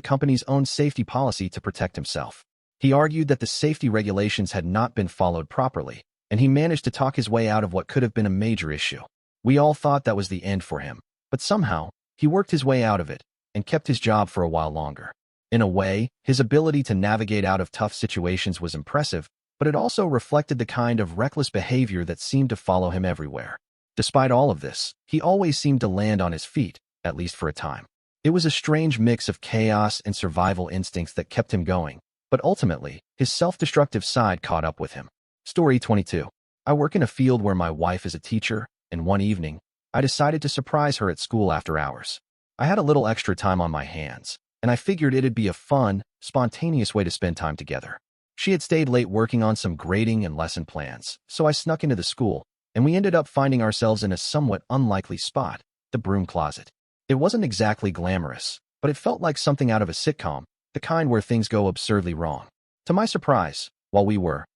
[SPEAKER 1] company's own safety policy to protect himself. He argued that the safety regulations had not been followed properly, and he managed to talk his way out of what could have been a major issue. We all thought that was the end for him, but somehow, he worked his way out of it and kept his job for a while longer. In a way, his ability to navigate out of tough situations was impressive, but it also reflected the kind of reckless behavior that seemed to follow him everywhere. Despite all of this, he always seemed to land on his feet, at least for a time. It was a strange mix of chaos and survival instincts that kept him going, but ultimately, his self-destructive side caught up with him. Story 22. I work in a field where my wife is a teacher, and one evening, I decided to surprise her at school after hours. I had a little extra time on my hands, and I figured it'd be a fun, spontaneous way to spend time together. She had stayed late working on some grading and lesson plans, so I snuck into the school, and we ended up finding ourselves in a somewhat unlikely spot, the broom closet. It wasn't exactly glamorous, but it felt like something out of a sitcom, the kind where things go absurdly wrong. To my surprise, while we were,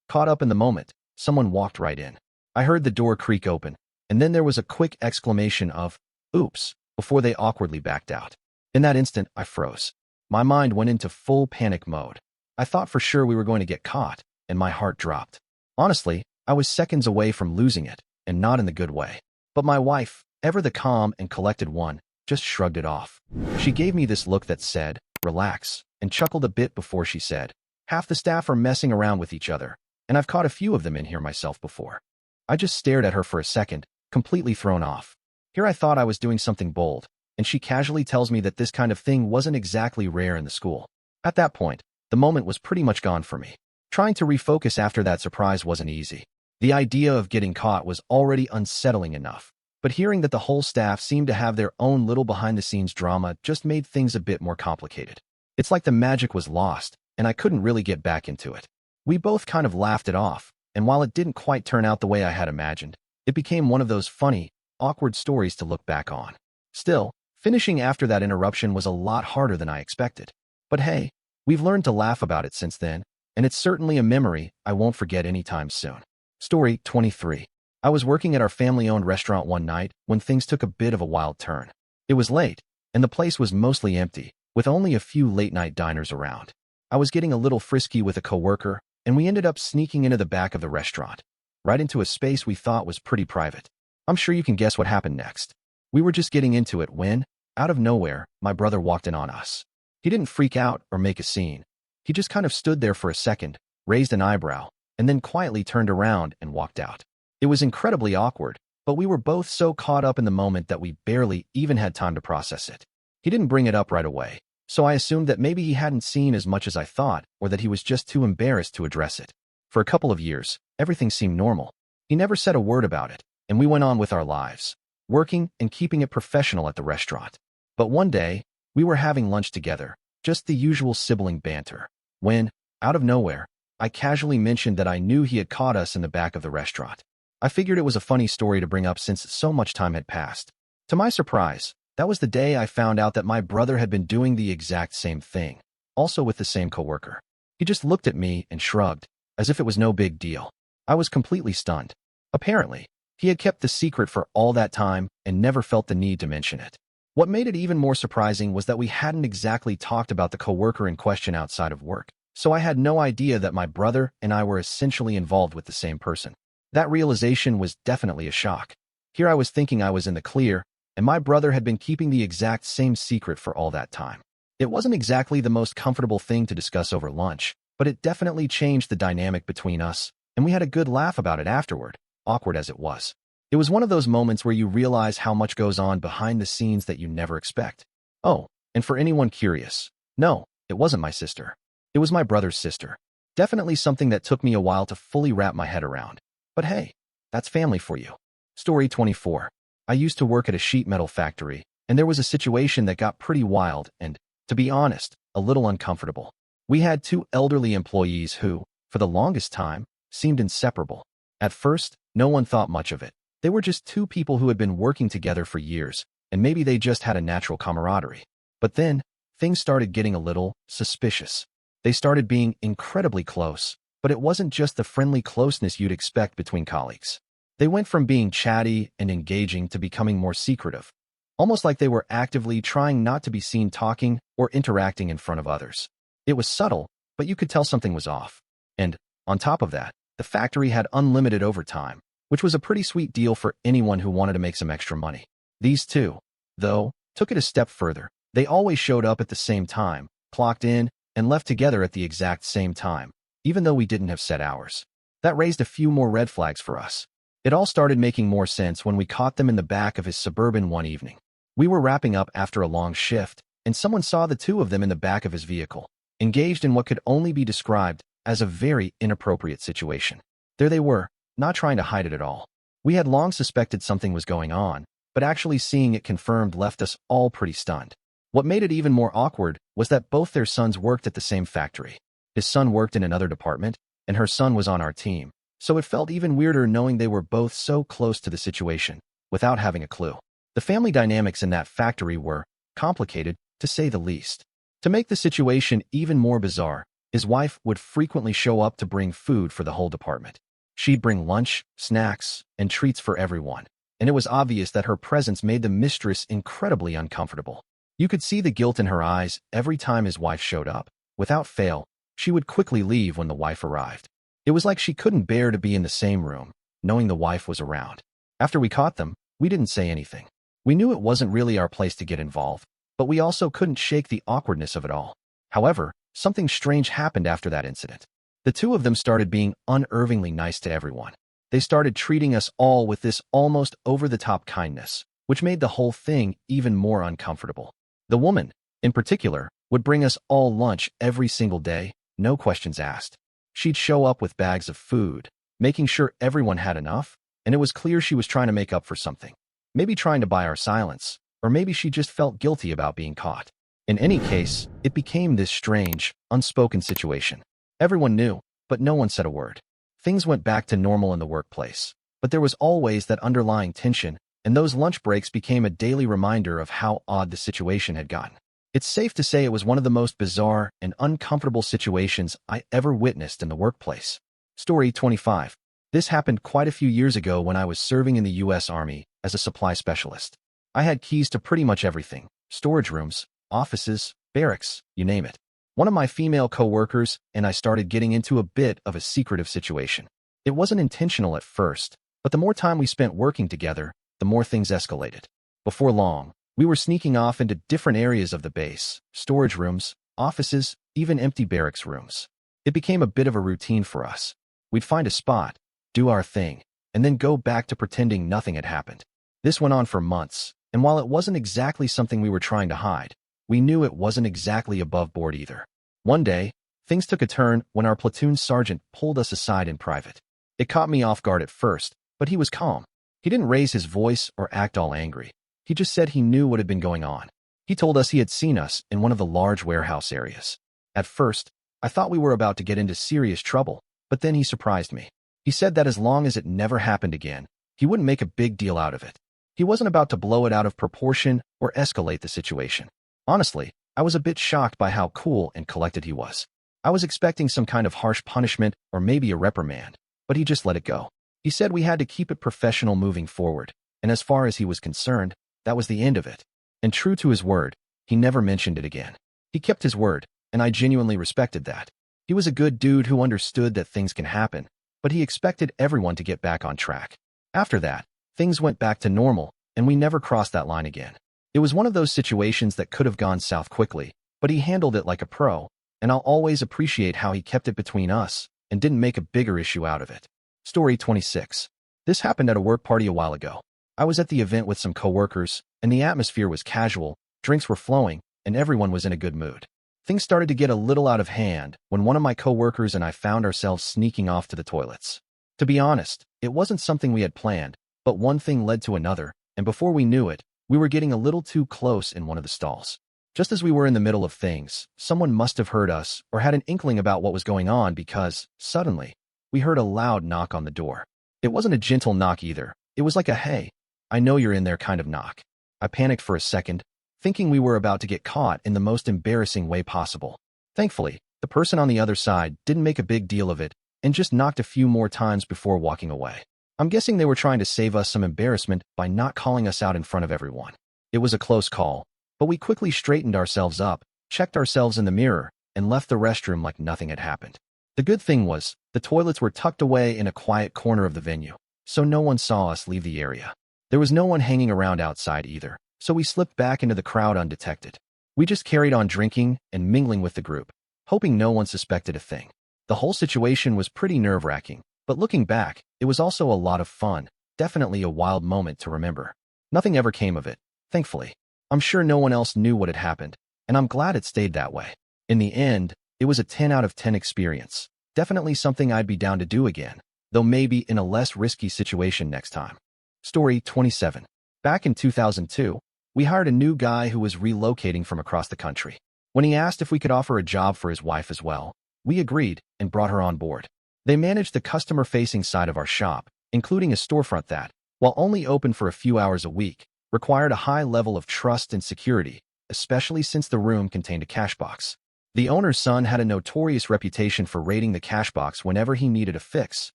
[SPEAKER 1] caught up in the moment, someone walked right in. I heard the door creak open, and then there was a quick exclamation of, "Oops," before they awkwardly backed out. In that instant, I froze. My mind went into full panic mode. I thought for sure we were going to get caught, and my heart dropped. Honestly, I was seconds away from losing it, and not in the good way. But my wife, ever the calm and collected one, just shrugged it off. She gave me this look that said, "Relax," and chuckled a bit before she said, "Half the staff are messing around with each other, and I've caught a few of them in here myself before." I just stared at her for a second, completely thrown off. Here I thought I was doing something bold, and she casually tells me that this kind of thing wasn't exactly rare in the school. At that point, the moment was pretty much gone for me. Trying to refocus after that surprise wasn't easy. The idea of getting caught was already unsettling enough, but hearing that the whole staff seemed to have their own little behind-the-scenes drama just made things a bit more complicated. It's like the magic was lost, and I couldn't really get back into it. We both kind of laughed it off, and while it didn't quite turn out the way I had imagined, it became one of those funny, awkward stories to look back on. Still, finishing after that interruption was a lot harder than I expected. But hey, we've learned to laugh about it since then, and it's certainly a memory I won't forget anytime soon. Story 23. I was working at our family-owned restaurant one night when things took a bit of a wild turn. It was late, and the place was mostly empty, with only a few late-night diners around. I was getting a little frisky with a coworker, and we ended up sneaking into the back of the restaurant, right into a space we thought was pretty private. I'm sure you can guess what happened next. We were just getting into it when, out of nowhere, my brother walked in on us. He didn't freak out or make a scene. He just kind of stood there for a second, raised an eyebrow, and then quietly turned around and walked out. It was incredibly awkward, but we were both so caught up in the moment that we barely even had time to process it. He didn't bring it up right away, so I assumed that maybe he hadn't seen as much as I thought, or that he was just too embarrassed to address it. For a couple of years, everything seemed normal. He never said a word about it, and we went on with our lives, working and keeping it professional at the restaurant. But one day, we were having lunch together, just the usual sibling banter, when, out of nowhere, I casually mentioned that I knew he had caught us in the back of the restaurant. I figured it was a funny story to bring up since so much time had passed. To my surprise, that was the day I found out that my brother had been doing the exact same thing, also with the same coworker. He just looked at me and shrugged, as if it was no big deal. I was completely stunned. Apparently, he had kept the secret for all that time and never felt the need to mention it. What made it even more surprising was that we hadn't exactly talked about the coworker in question outside of work, so I had no idea that my brother and I were essentially involved with the same person. That realization was definitely a shock. Here I was thinking I was in the clear, and my brother had been keeping the exact same secret for all that time. It wasn't exactly the most comfortable thing to discuss over lunch, but it definitely changed the dynamic between us, and we had a good laugh about it afterward, awkward as it was. It was one of those moments where you realize how much goes on behind the scenes that you never expect. Oh, and for anyone curious, no, it wasn't my sister. It was my brother's sister. Definitely something that took me a while to fully wrap my head around. But hey, that's family for you. Story 24. I used to work at a sheet metal factory, and there was a situation that got pretty wild and, to be honest, a little uncomfortable. We had two elderly employees who, for the longest time, seemed inseparable. At first, no one thought much of it. They were just two people who had been working together for years, and maybe they just had a natural camaraderie. But then, things started getting a little suspicious. They started being incredibly close, but it wasn't just the friendly closeness you'd expect between colleagues. They went from being chatty and engaging to becoming more secretive, almost like they were actively trying not to be seen talking or interacting in front of others. It was subtle, but you could tell something was off. And, on top of that, the factory had unlimited overtime, which was a pretty sweet deal for anyone who wanted to make some extra money. These two, though, took it a step further. They always showed up at the same time, clocked in, and left together at the exact same time, even though we didn't have set hours. That raised a few more red flags for us. It all started making more sense when we caught them in the back of his Suburban one evening. We were wrapping up after a long shift, and someone saw the two of them in the back of his vehicle, engaged in what could only be described as a very inappropriate situation. There they were, not trying to hide it at all. We had long suspected something was going on, but actually seeing it confirmed left us all pretty stunned. What made it even more awkward was that both their sons worked at the same factory. His son worked in another department, and her son was on our team, so it felt even weirder knowing they were both so close to the situation, without having a clue. The family dynamics in that factory were complicated, to say the least. To make the situation even more bizarre, his wife would frequently show up to bring food for the whole department. She'd bring lunch, snacks, and treats for everyone, and it was obvious that her presence made the mistress incredibly uncomfortable. You could see the guilt in her eyes every time his wife showed up. Without fail, she would quickly leave when the wife arrived. It was like she couldn't bear to be in the same room, knowing the wife was around. After we caught them, we didn't say anything. We knew it wasn't really our place to get involved, but we also couldn't shake the awkwardness of it all. However, something strange happened after that incident. The two of them started being unervingly nice to everyone. They started treating us all with this almost over-the-top kindness, which made the whole thing even more uncomfortable. The woman, in particular, would bring us all lunch every single day, no questions asked. She'd show up with bags of food, making sure everyone had enough, and it was clear she was trying to make up for something. Maybe trying to buy our silence, or maybe she just felt guilty about being caught. In any case, it became this strange, unspoken situation. Everyone knew, but no one said a word. Things went back to normal in the workplace, but there was always that underlying tension, and those lunch breaks became a daily reminder of how odd the situation had gotten. It's safe to say it was one of the most bizarre and uncomfortable situations I ever witnessed in the workplace. Story 25. This happened quite a few years ago when I was serving in the U.S. Army as a supply specialist. I had keys to pretty much everything: storage rooms, offices, barracks, you name it. One of my female coworkers and I started getting into a bit of a secretive situation. It wasn't intentional at first, but the more time we spent working together, the more things escalated. Before long, we were sneaking off into different areas of the base: storage rooms, offices, even empty barracks rooms. It became a bit of a routine for us. We'd find a spot, do our thing, and then go back to pretending nothing had happened. This went on for months, and while it wasn't exactly something we were trying to hide, we knew it wasn't exactly above board either. One day, things took a turn when our platoon sergeant pulled us aside in private. It caught me off guard at first, but he was calm. He didn't raise his voice or act all angry. He just said he knew what had been going on. He told us he had seen us in one of the large warehouse areas. At first, I thought we were about to get into serious trouble, but then he surprised me. He said that as long as it never happened again, he wouldn't make a big deal out of it. He wasn't about to blow it out of proportion or escalate the situation. Honestly, I was a bit shocked by how cool and collected he was. I was expecting some kind of harsh punishment or maybe a reprimand, but he just let it go. He said we had to keep it professional moving forward, and as far as he was concerned, that was the end of it. And true to his word, he never mentioned it again. He kept his word, and I genuinely respected that. He was a good dude who understood that things can happen, but he expected everyone to get back on track. After that, things went back to normal, and we never crossed that line again. It was one of those situations that could have gone south quickly, but he handled it like a pro, and I'll always appreciate how he kept it between us and didn't make a bigger issue out of it. Story 26. This happened at a work party a while ago. I was at the event with some coworkers, and the atmosphere was casual, drinks were flowing, and everyone was in a good mood. Things started to get a little out of hand when one of my coworkers and I found ourselves sneaking off to the toilets. To be honest, it wasn't something we had planned, but one thing led to another, and before we knew it, we were getting a little too close in one of the stalls. Just as we were in the middle of things, someone must have heard us or had an inkling about what was going on because, suddenly, we heard a loud knock on the door. It wasn't a gentle knock either. It was like a "hey, I know you're in there" kind of knock. I panicked for a second, thinking we were about to get caught in the most embarrassing way possible. Thankfully, the person on the other side didn't make a big deal of it and just knocked a few more times before walking away. I'm guessing they were trying to save us some embarrassment by not calling us out in front of everyone. It was a close call, but we quickly straightened ourselves up, checked ourselves in the mirror, and left the restroom like nothing had happened. The good thing was, the toilets were tucked away in a quiet corner of the venue, so no one saw us leave the area. There was no one hanging around outside either, so we slipped back into the crowd undetected. We just carried on drinking and mingling with the group, hoping no one suspected a thing. The whole situation was pretty nerve-wracking, but looking back, it was also a lot of fun, definitely a wild moment to remember. Nothing ever came of it, thankfully. I'm sure no one else knew what had happened, and I'm glad it stayed that way. In the end, it was a 10 out of 10 experience. Definitely something I'd be down to do again, though maybe in a less risky situation next time. Story 27. Back in 2002, we hired a new guy who was relocating from across the country. When he asked if we could offer a job for his wife as well, we agreed and brought her on board. They managed the customer-facing side of our shop, including a storefront that, while only open for a few hours a week, required a high level of trust and security, especially since the room contained a cash box. The owner's son had a notorious reputation for raiding the cash box whenever he needed a fix,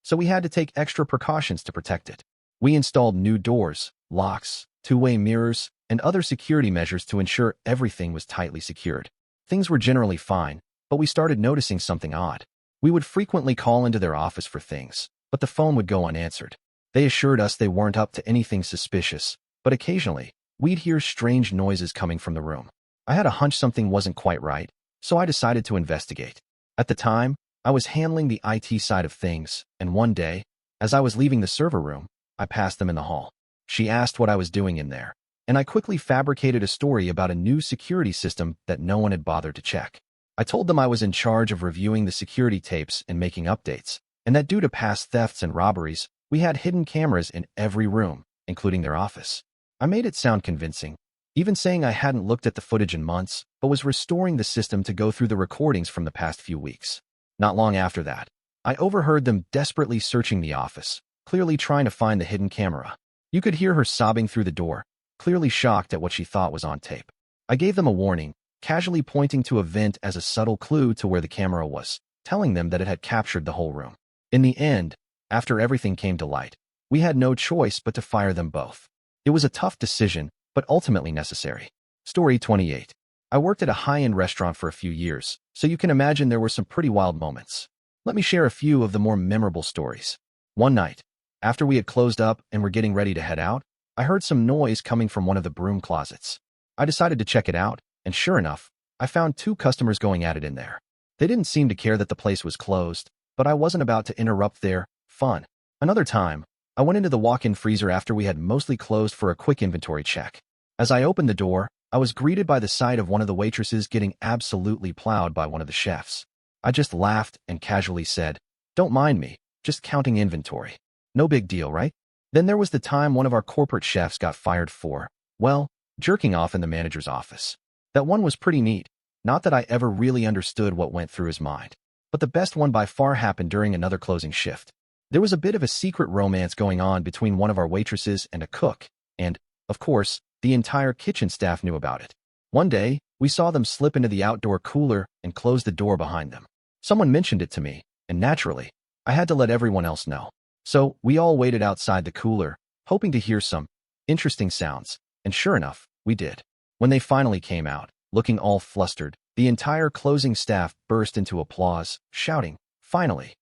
[SPEAKER 1] so we had to take extra precautions to protect it. We installed new doors, locks, two-way mirrors, and other security measures to ensure everything was tightly secured. Things were generally fine, but we started noticing something odd. We would frequently call into their office for things, but the phone would go unanswered. They assured us they weren't up to anything suspicious, but occasionally, we'd hear strange noises coming from the room. I had a hunch something wasn't quite right, so I decided to investigate. At the time, I was handling the IT side of things, and one day, as I was leaving the server room, I passed them in the hall. She asked what I was doing in there, and I quickly fabricated a story about a new security system that no one had bothered to check. I told them I was in charge of reviewing the security tapes and making updates, and that due to past thefts and robberies, we had hidden cameras in every room, including their office. I made it sound convincing, even saying I hadn't looked at the footage in months, but was restoring the system to go through the recordings from the past few weeks. Not long after that, I overheard them desperately searching the office, clearly trying to find the hidden camera. You could hear her sobbing through the door, clearly shocked at what she thought was on tape. I gave them a warning, casually pointing to a vent as a subtle clue to where the camera was, telling them that it had captured the whole room. In the end, after everything came to light, we had no choice but to fire them both. It was a tough decision, but ultimately necessary. Story 28. I worked at a high-end restaurant for a few years, so you can imagine there were some pretty wild moments. Let me share a few of the more memorable stories. One night, after we had closed up and were getting ready to head out, I heard some noise coming from one of the broom closets. I decided to check it out, and sure enough, I found two customers going at it in there. They didn't seem to care that the place was closed, but I wasn't about to interrupt their fun. Another time, I went into the walk-in freezer after we had mostly closed for a quick inventory check. As I opened the door, I was greeted by the sight of one of the waitresses getting absolutely plowed by one of the chefs. I just laughed and casually said, "Don't mind me, just counting inventory. No big deal, right?" Then there was the time one of our corporate chefs got fired for, well, jerking off in the manager's office. That one was pretty neat. Not that I ever really understood what went through his mind. But the best one by far happened during another closing shift. There was a bit of a secret romance going on between one of our waitresses and a cook, and, of course, the entire kitchen staff knew about it. One day, we saw them slip into the outdoor cooler and close the door behind them. Someone mentioned it to me, and naturally, I had to let everyone else know. So, we all waited outside the cooler, hoping to hear some interesting sounds, and sure enough, we did. When they finally came out, looking all flustered, the entire closing staff burst into applause, shouting, "Finally!"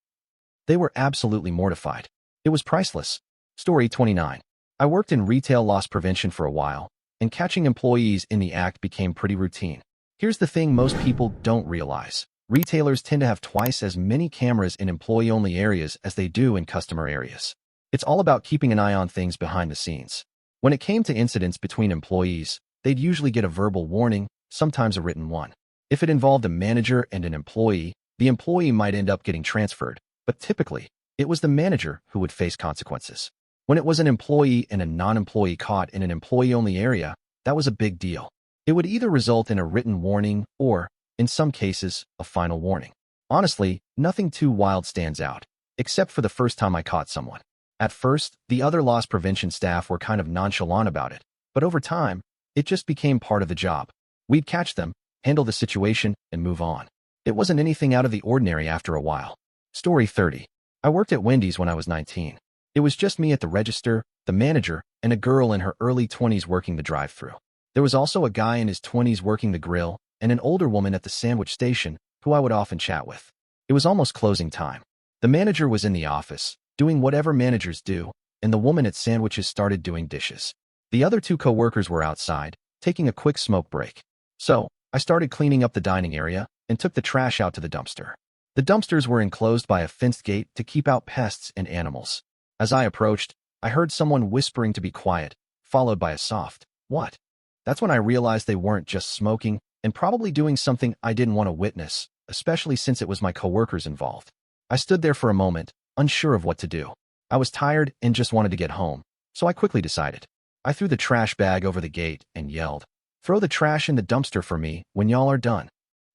[SPEAKER 1] They were absolutely mortified. It was priceless. Story 29. I worked in retail loss prevention for a while, and catching employees in the act became pretty routine. Here's the thing most people don't realize. Retailers tend to have twice as many cameras in employee-only areas as they do in customer areas. It's all about keeping an eye on things behind the scenes. When it came to incidents between employees, they'd usually get a verbal warning, sometimes a written one. If it involved a manager and an employee, the employee might end up getting transferred, but typically, it was the manager who would face consequences. When it was an employee and a non-employee caught in an employee-only area, that was a big deal. It would either result in a written warning or, in some cases, a final warning. Honestly, nothing too wild stands out, except for the first time I caught someone. At first, the other loss prevention staff were kind of nonchalant about it, but over time, it just became part of the job. We'd catch them, handle the situation, and move on. It wasn't anything out of the ordinary after a while. Story 30. I worked at Wendy's when I was 19. It was just me at the register, the manager, and a girl in her early 20s working the drive-thru. There was also a guy in his 20s working the grill, and an older woman at the sandwich station, who I would often chat with. It was almost closing time. The manager was in the office, doing whatever managers do, and the woman at sandwiches started doing dishes. The other two coworkers were outside, taking a quick smoke break. So, I started cleaning up the dining area and took the trash out to the dumpster. The dumpsters were enclosed by a fenced gate to keep out pests and animals. As I approached, I heard someone whispering to be quiet, followed by a soft, "What?" That's when I realized they weren't just smoking and probably doing something I didn't want to witness, especially since it was my coworkers involved. I stood there for a moment, unsure of what to do. I was tired and just wanted to get home, so I quickly decided. I threw the trash bag over the gate and yelled, "Throw the trash in the dumpster for me when y'all are done."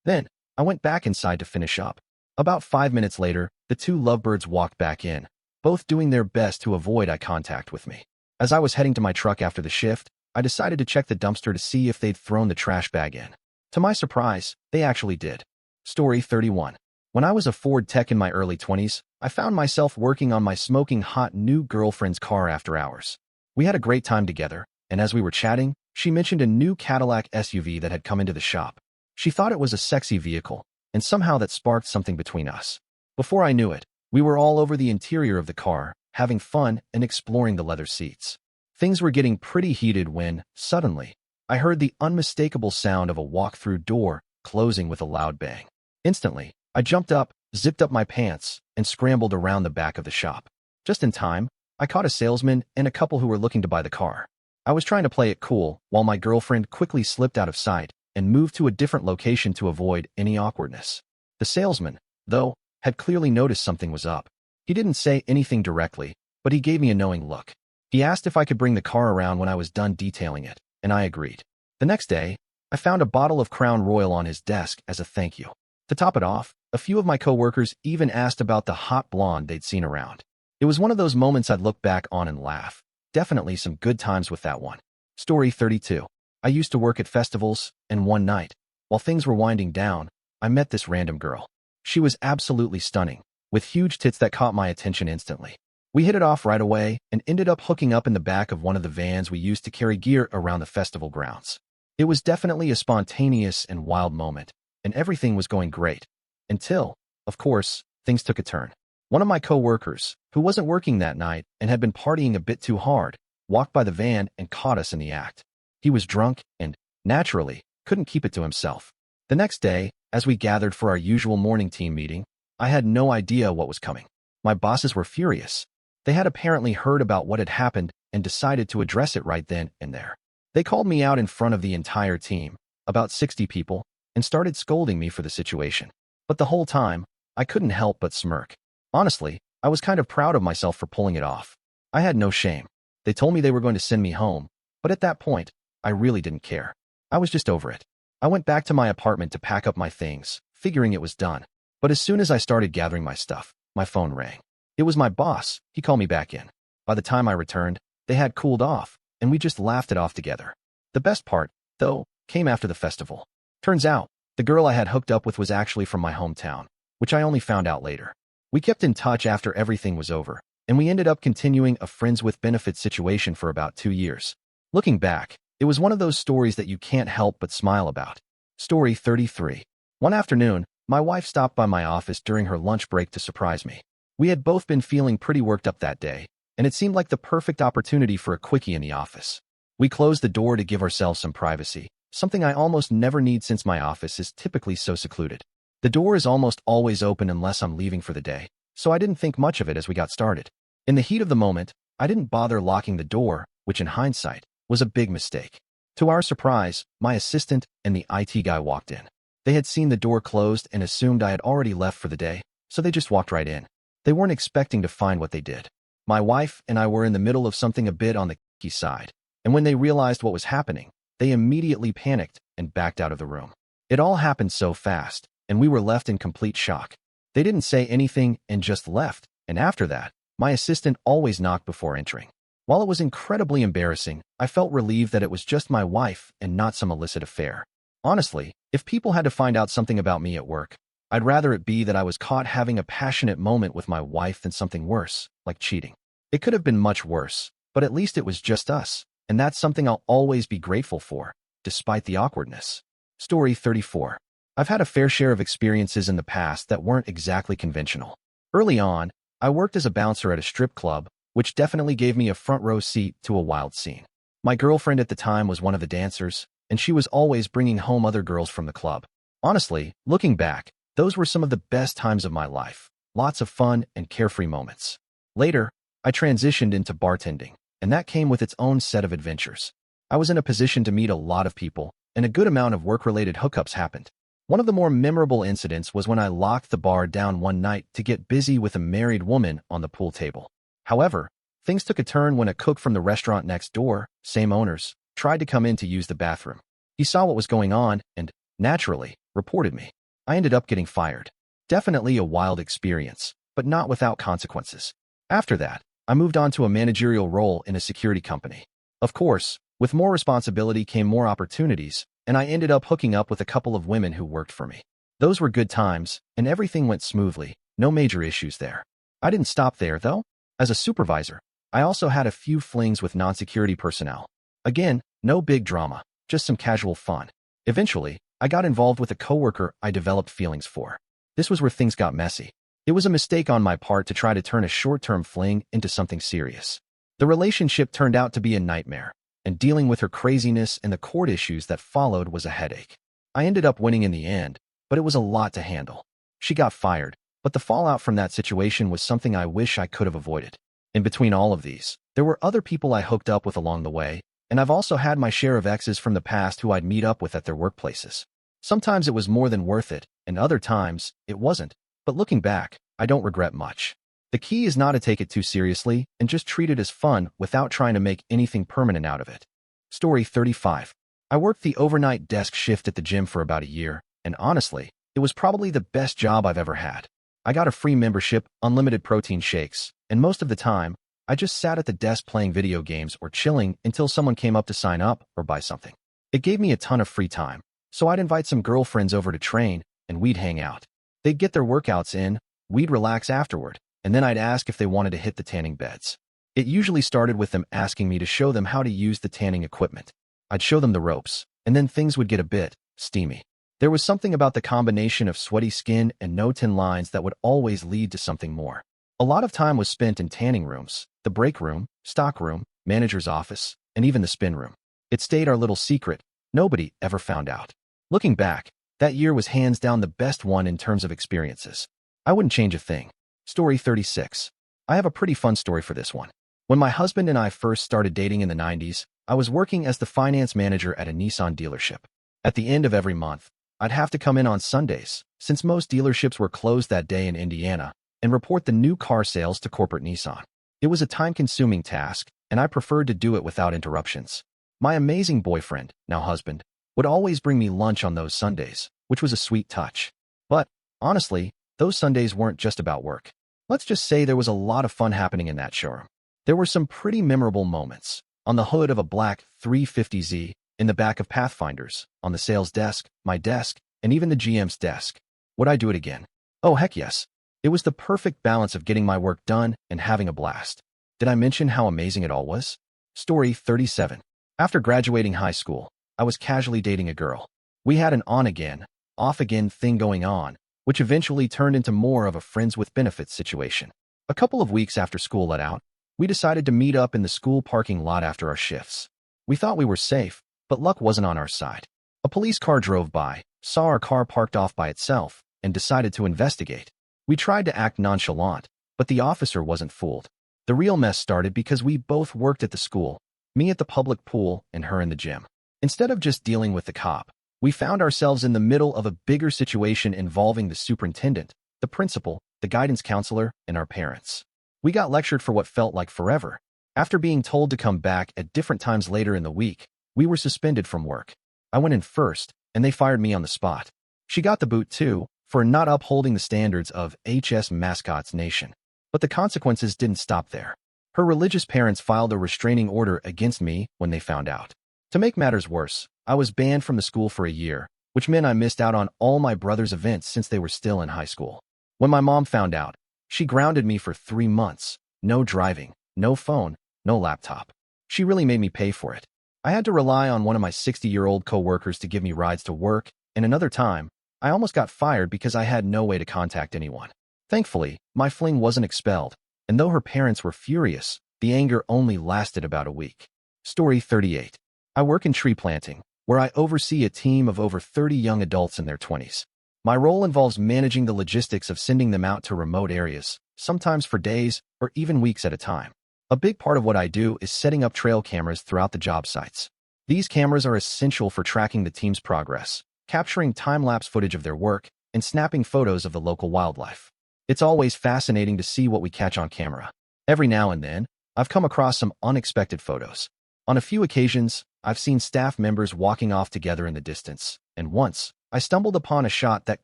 [SPEAKER 1] Then, I went back inside to finish up. About 5 minutes later, the two lovebirds walked back in, both doing their best to avoid eye contact with me. As I was heading to my truck after the shift, I decided to check the dumpster to see if they'd thrown the trash bag in. To my surprise, they actually did. Story 31. When I was a Ford tech in my early 20s, I found myself working on my smoking hot new girlfriend's car after hours. We had a great time together, and as we were chatting, she mentioned a new Cadillac SUV that had come into the shop. She thought it was a sexy vehicle, and somehow that sparked something between us. Before I knew it, we were all over the interior of the car, having fun and exploring the leather seats. Things were getting pretty heated when, suddenly, I heard the unmistakable sound of a walk-through door closing with a loud bang. Instantly, I jumped up, zipped up my pants, and scrambled around the back of the shop. Just in time, I caught a salesman and a couple who were looking to buy the car. I was trying to play it cool while my girlfriend quickly slipped out of sight and moved to a different location to avoid any awkwardness. The salesman, though, had clearly noticed something was up. He didn't say anything directly, but he gave me a knowing look. He asked if I could bring the car around when I was done detailing it, and I agreed. The next day, I found a bottle of Crown Royal on his desk as a thank you. To top it off, a few of my coworkers even asked about the hot blonde they'd seen around. It was one of those moments I'd look back on and laugh. Definitely some good times with that one. Story 32. I used to work at festivals, and one night, while things were winding down, I met this random girl. She was absolutely stunning, with huge tits that caught my attention instantly. We hit it off right away and ended up hooking up in the back of one of the vans we used to carry gear around the festival grounds. It was definitely a spontaneous and wild moment, and everything was going great. Until, of course, things took a turn. One of my coworkers, who wasn't working that night and had been partying a bit too hard, walked by the van and caught us in the act. He was drunk and, naturally, couldn't keep it to himself. The next day, as we gathered for our usual morning team meeting, I had no idea what was coming. My bosses were furious. They had apparently heard about what had happened and decided to address it right then and there. They called me out in front of the entire team, about 60 people, and started scolding me for the situation. But the whole time, I couldn't help but smirk. Honestly, I was kind of proud of myself for pulling it off. I had no shame. They told me they were going to send me home, but at that point, I really didn't care. I was just over it. I went back to my apartment to pack up my things, figuring it was done. But as soon as I started gathering my stuff, my phone rang. It was my boss. He called me back in. By the time I returned, they had cooled off, and we just laughed it off together. The best part, though, came after the festival. Turns out, the girl I had hooked up with was actually from my hometown, which I only found out later. We kept in touch after everything was over, and we ended up continuing a friends with benefits situation for about 2 years. Looking back, it was one of those stories that you can't help but smile about. Story 33. One afternoon, my wife stopped by my office during her lunch break to surprise me. We had both been feeling pretty worked up that day, and it seemed like the perfect opportunity for a quickie in the office. We closed the door to give ourselves some privacy, something I almost never need since my office is typically so secluded. The door is almost always open unless I'm leaving for the day, so I didn't think much of it as we got started. In the heat of the moment, I didn't bother locking the door, which in hindsight, was a big mistake. To our surprise, my assistant and the IT guy walked in. They had seen the door closed and assumed I had already left for the day, so they just walked right in. They weren't expecting to find what they did. My wife and I were in the middle of something a bit on the key side, and when they realized what was happening, they immediately panicked and backed out of the room. It all happened so fast, and we were left in complete shock. They didn't say anything and just left, and after that, my assistant always knocked before entering. While it was incredibly embarrassing, I felt relieved that it was just my wife and not some illicit affair. Honestly, if people had to find out something about me at work, I'd rather it be that I was caught having a passionate moment with my wife than something worse, like cheating. It could have been much worse, but at least it was just us, and that's something I'll always be grateful for, despite the awkwardness. Story 34. I've had a fair share of experiences in the past that weren't exactly conventional. Early on, I worked as a bouncer at a strip club, which definitely gave me a front row seat to a wild scene. My girlfriend at the time was one of the dancers, and she was always bringing home other girls from the club. Honestly, looking back, those were some of the best times of my life, lots of fun and carefree moments. Later, I transitioned into bartending, and that came with its own set of adventures. I was in a position to meet a lot of people, and a good amount of work-related hookups happened. One of the more memorable incidents was when I locked the bar down one night to get busy with a married woman on the pool table. However, things took a turn when a cook from the restaurant next door, same owners, tried to come in to use the bathroom. He saw what was going on and, naturally, reported me. I ended up getting fired. Definitely a wild experience, but not without consequences. After that, I moved on to a managerial role in a security company. Of course, with more responsibility came more opportunities, and I ended up hooking up with a couple of women who worked for me. Those were good times, and everything went smoothly, no major issues there. I didn't stop there, though. As a supervisor, I also had a few flings with non-security personnel. Again, no big drama, just some casual fun. Eventually, I got involved with a coworker I developed feelings for. This was where things got messy. It was a mistake on my part to try to turn a short-term fling into something serious. The relationship turned out to be a nightmare, and dealing with her craziness and the court issues that followed was a headache. I ended up winning in the end, but it was a lot to handle. She got fired, but the fallout from that situation was something I wish I could have avoided. In between all of these, there were other people I hooked up with along the way, and I've also had my share of exes from the past who I'd meet up with at their workplaces. Sometimes it was more than worth it, and other times, it wasn't. But looking back, I don't regret much. The key is not to take it too seriously and just treat it as fun without trying to make anything permanent out of it. Story 35. I worked the overnight desk shift at the gym for about a year, and honestly, it was probably the best job I've ever had. I got a free membership, unlimited protein shakes, and most of the time, I just sat at the desk playing video games or chilling until someone came up to sign up or buy something. It gave me a ton of free time, so I'd invite some girlfriends over to train, and we'd hang out. They'd get their workouts in, we'd relax afterward, and then I'd ask if they wanted to hit the tanning beds. It usually started with them asking me to show them how to use the tanning equipment. I'd show them the ropes, and then things would get a bit steamy. There was something about the combination of sweaty skin and no tin lines that would always lead to something more. A lot of time was spent in tanning rooms, the break room, stock room, manager's office, and even the spin room. It stayed our little secret. Nobody ever found out. Looking back, that year was hands down the best one in terms of experiences. I wouldn't change a thing. Story 36. I have a pretty fun story for this one. When my husband and I first started dating in the 90s, I was working as the finance manager at a Nissan dealership. At the end of every month, I'd have to come in on Sundays, since most dealerships were closed that day in Indiana, and report the new car sales to corporate Nissan. It was a time-consuming task, and I preferred to do it without interruptions. My amazing boyfriend, now husband, would always bring me lunch on those Sundays, which was a sweet touch. But, honestly, those Sundays weren't just about work. Let's just say there was a lot of fun happening in that showroom. There were some pretty memorable moments. On the hood of a black 350Z, in the back of Pathfinders, on the sales desk, my desk, and even the GM's desk. Would I do it again? Oh, heck yes. It was the perfect balance of getting my work done and having a blast. Did I mention how amazing it all was? Story 37. After graduating high school, I was casually dating a girl. We had an on-again, off-again thing going on, which eventually turned into more of a friends-with-benefits situation. A couple of weeks after school let out, we decided to meet up in the school parking lot after our shifts. We thought we were safe, but luck wasn't on our side. A police car drove by, saw our car parked off by itself, and decided to investigate. We tried to act nonchalant, but the officer wasn't fooled. The real mess started because we both worked at the school, me at the public pool and her in the gym. Instead of just dealing with the cop, we found ourselves in the middle of a bigger situation involving the superintendent, the principal, the guidance counselor, and our parents. We got lectured for what felt like forever. After being told to come back at different times later in the week, we were suspended from work. I went in first, and they fired me on the spot. She got the boot too, for not upholding the standards of HS Mascots Nation. But the consequences didn't stop there. Her religious parents filed a restraining order against me when they found out. To make matters worse, I was banned from the school for a year, which meant I missed out on all my brother's events since they were still in high school. When my mom found out, she grounded me for 3 months. No driving, no phone, no laptop. She really made me pay for it. I had to rely on one of my 60-year-old coworkers to give me rides to work, and another time, I almost got fired because I had no way to contact anyone. Thankfully, my fling wasn't expelled, and though her parents were furious, the anger only lasted about a week. Story 38. I work in tree planting, where I oversee a team of over 30 young adults in their 20s. My role involves managing the logistics of sending them out to remote areas, sometimes for days or even weeks at a time. A big part of what I do is setting up trail cameras throughout the job sites. These cameras are essential for tracking the team's progress, capturing time-lapse footage of their work, and snapping photos of the local wildlife. It's always fascinating to see what we catch on camera. Every now and then, I've come across some unexpected photos. On a few occasions, I've seen staff members walking off together in the distance, and once, I stumbled upon a shot that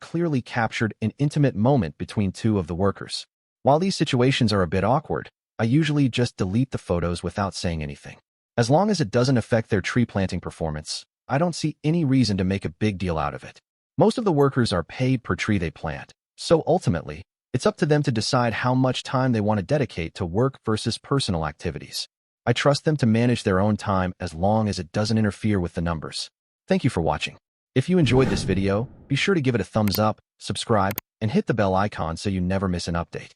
[SPEAKER 1] clearly captured an intimate moment between two of the workers. While these situations are a bit awkward, I usually just delete the photos without saying anything. As long as it doesn't affect their tree planting performance, I don't see any reason to make a big deal out of it. Most of the workers are paid per tree they plant, so ultimately, it's up to them to decide how much time they want to dedicate to work versus personal activities. I trust them to manage their own time as long as it doesn't interfere with the numbers. Thank you for watching. If you enjoyed this video, be sure to give it a thumbs up, subscribe, and hit the bell icon so you never miss an update.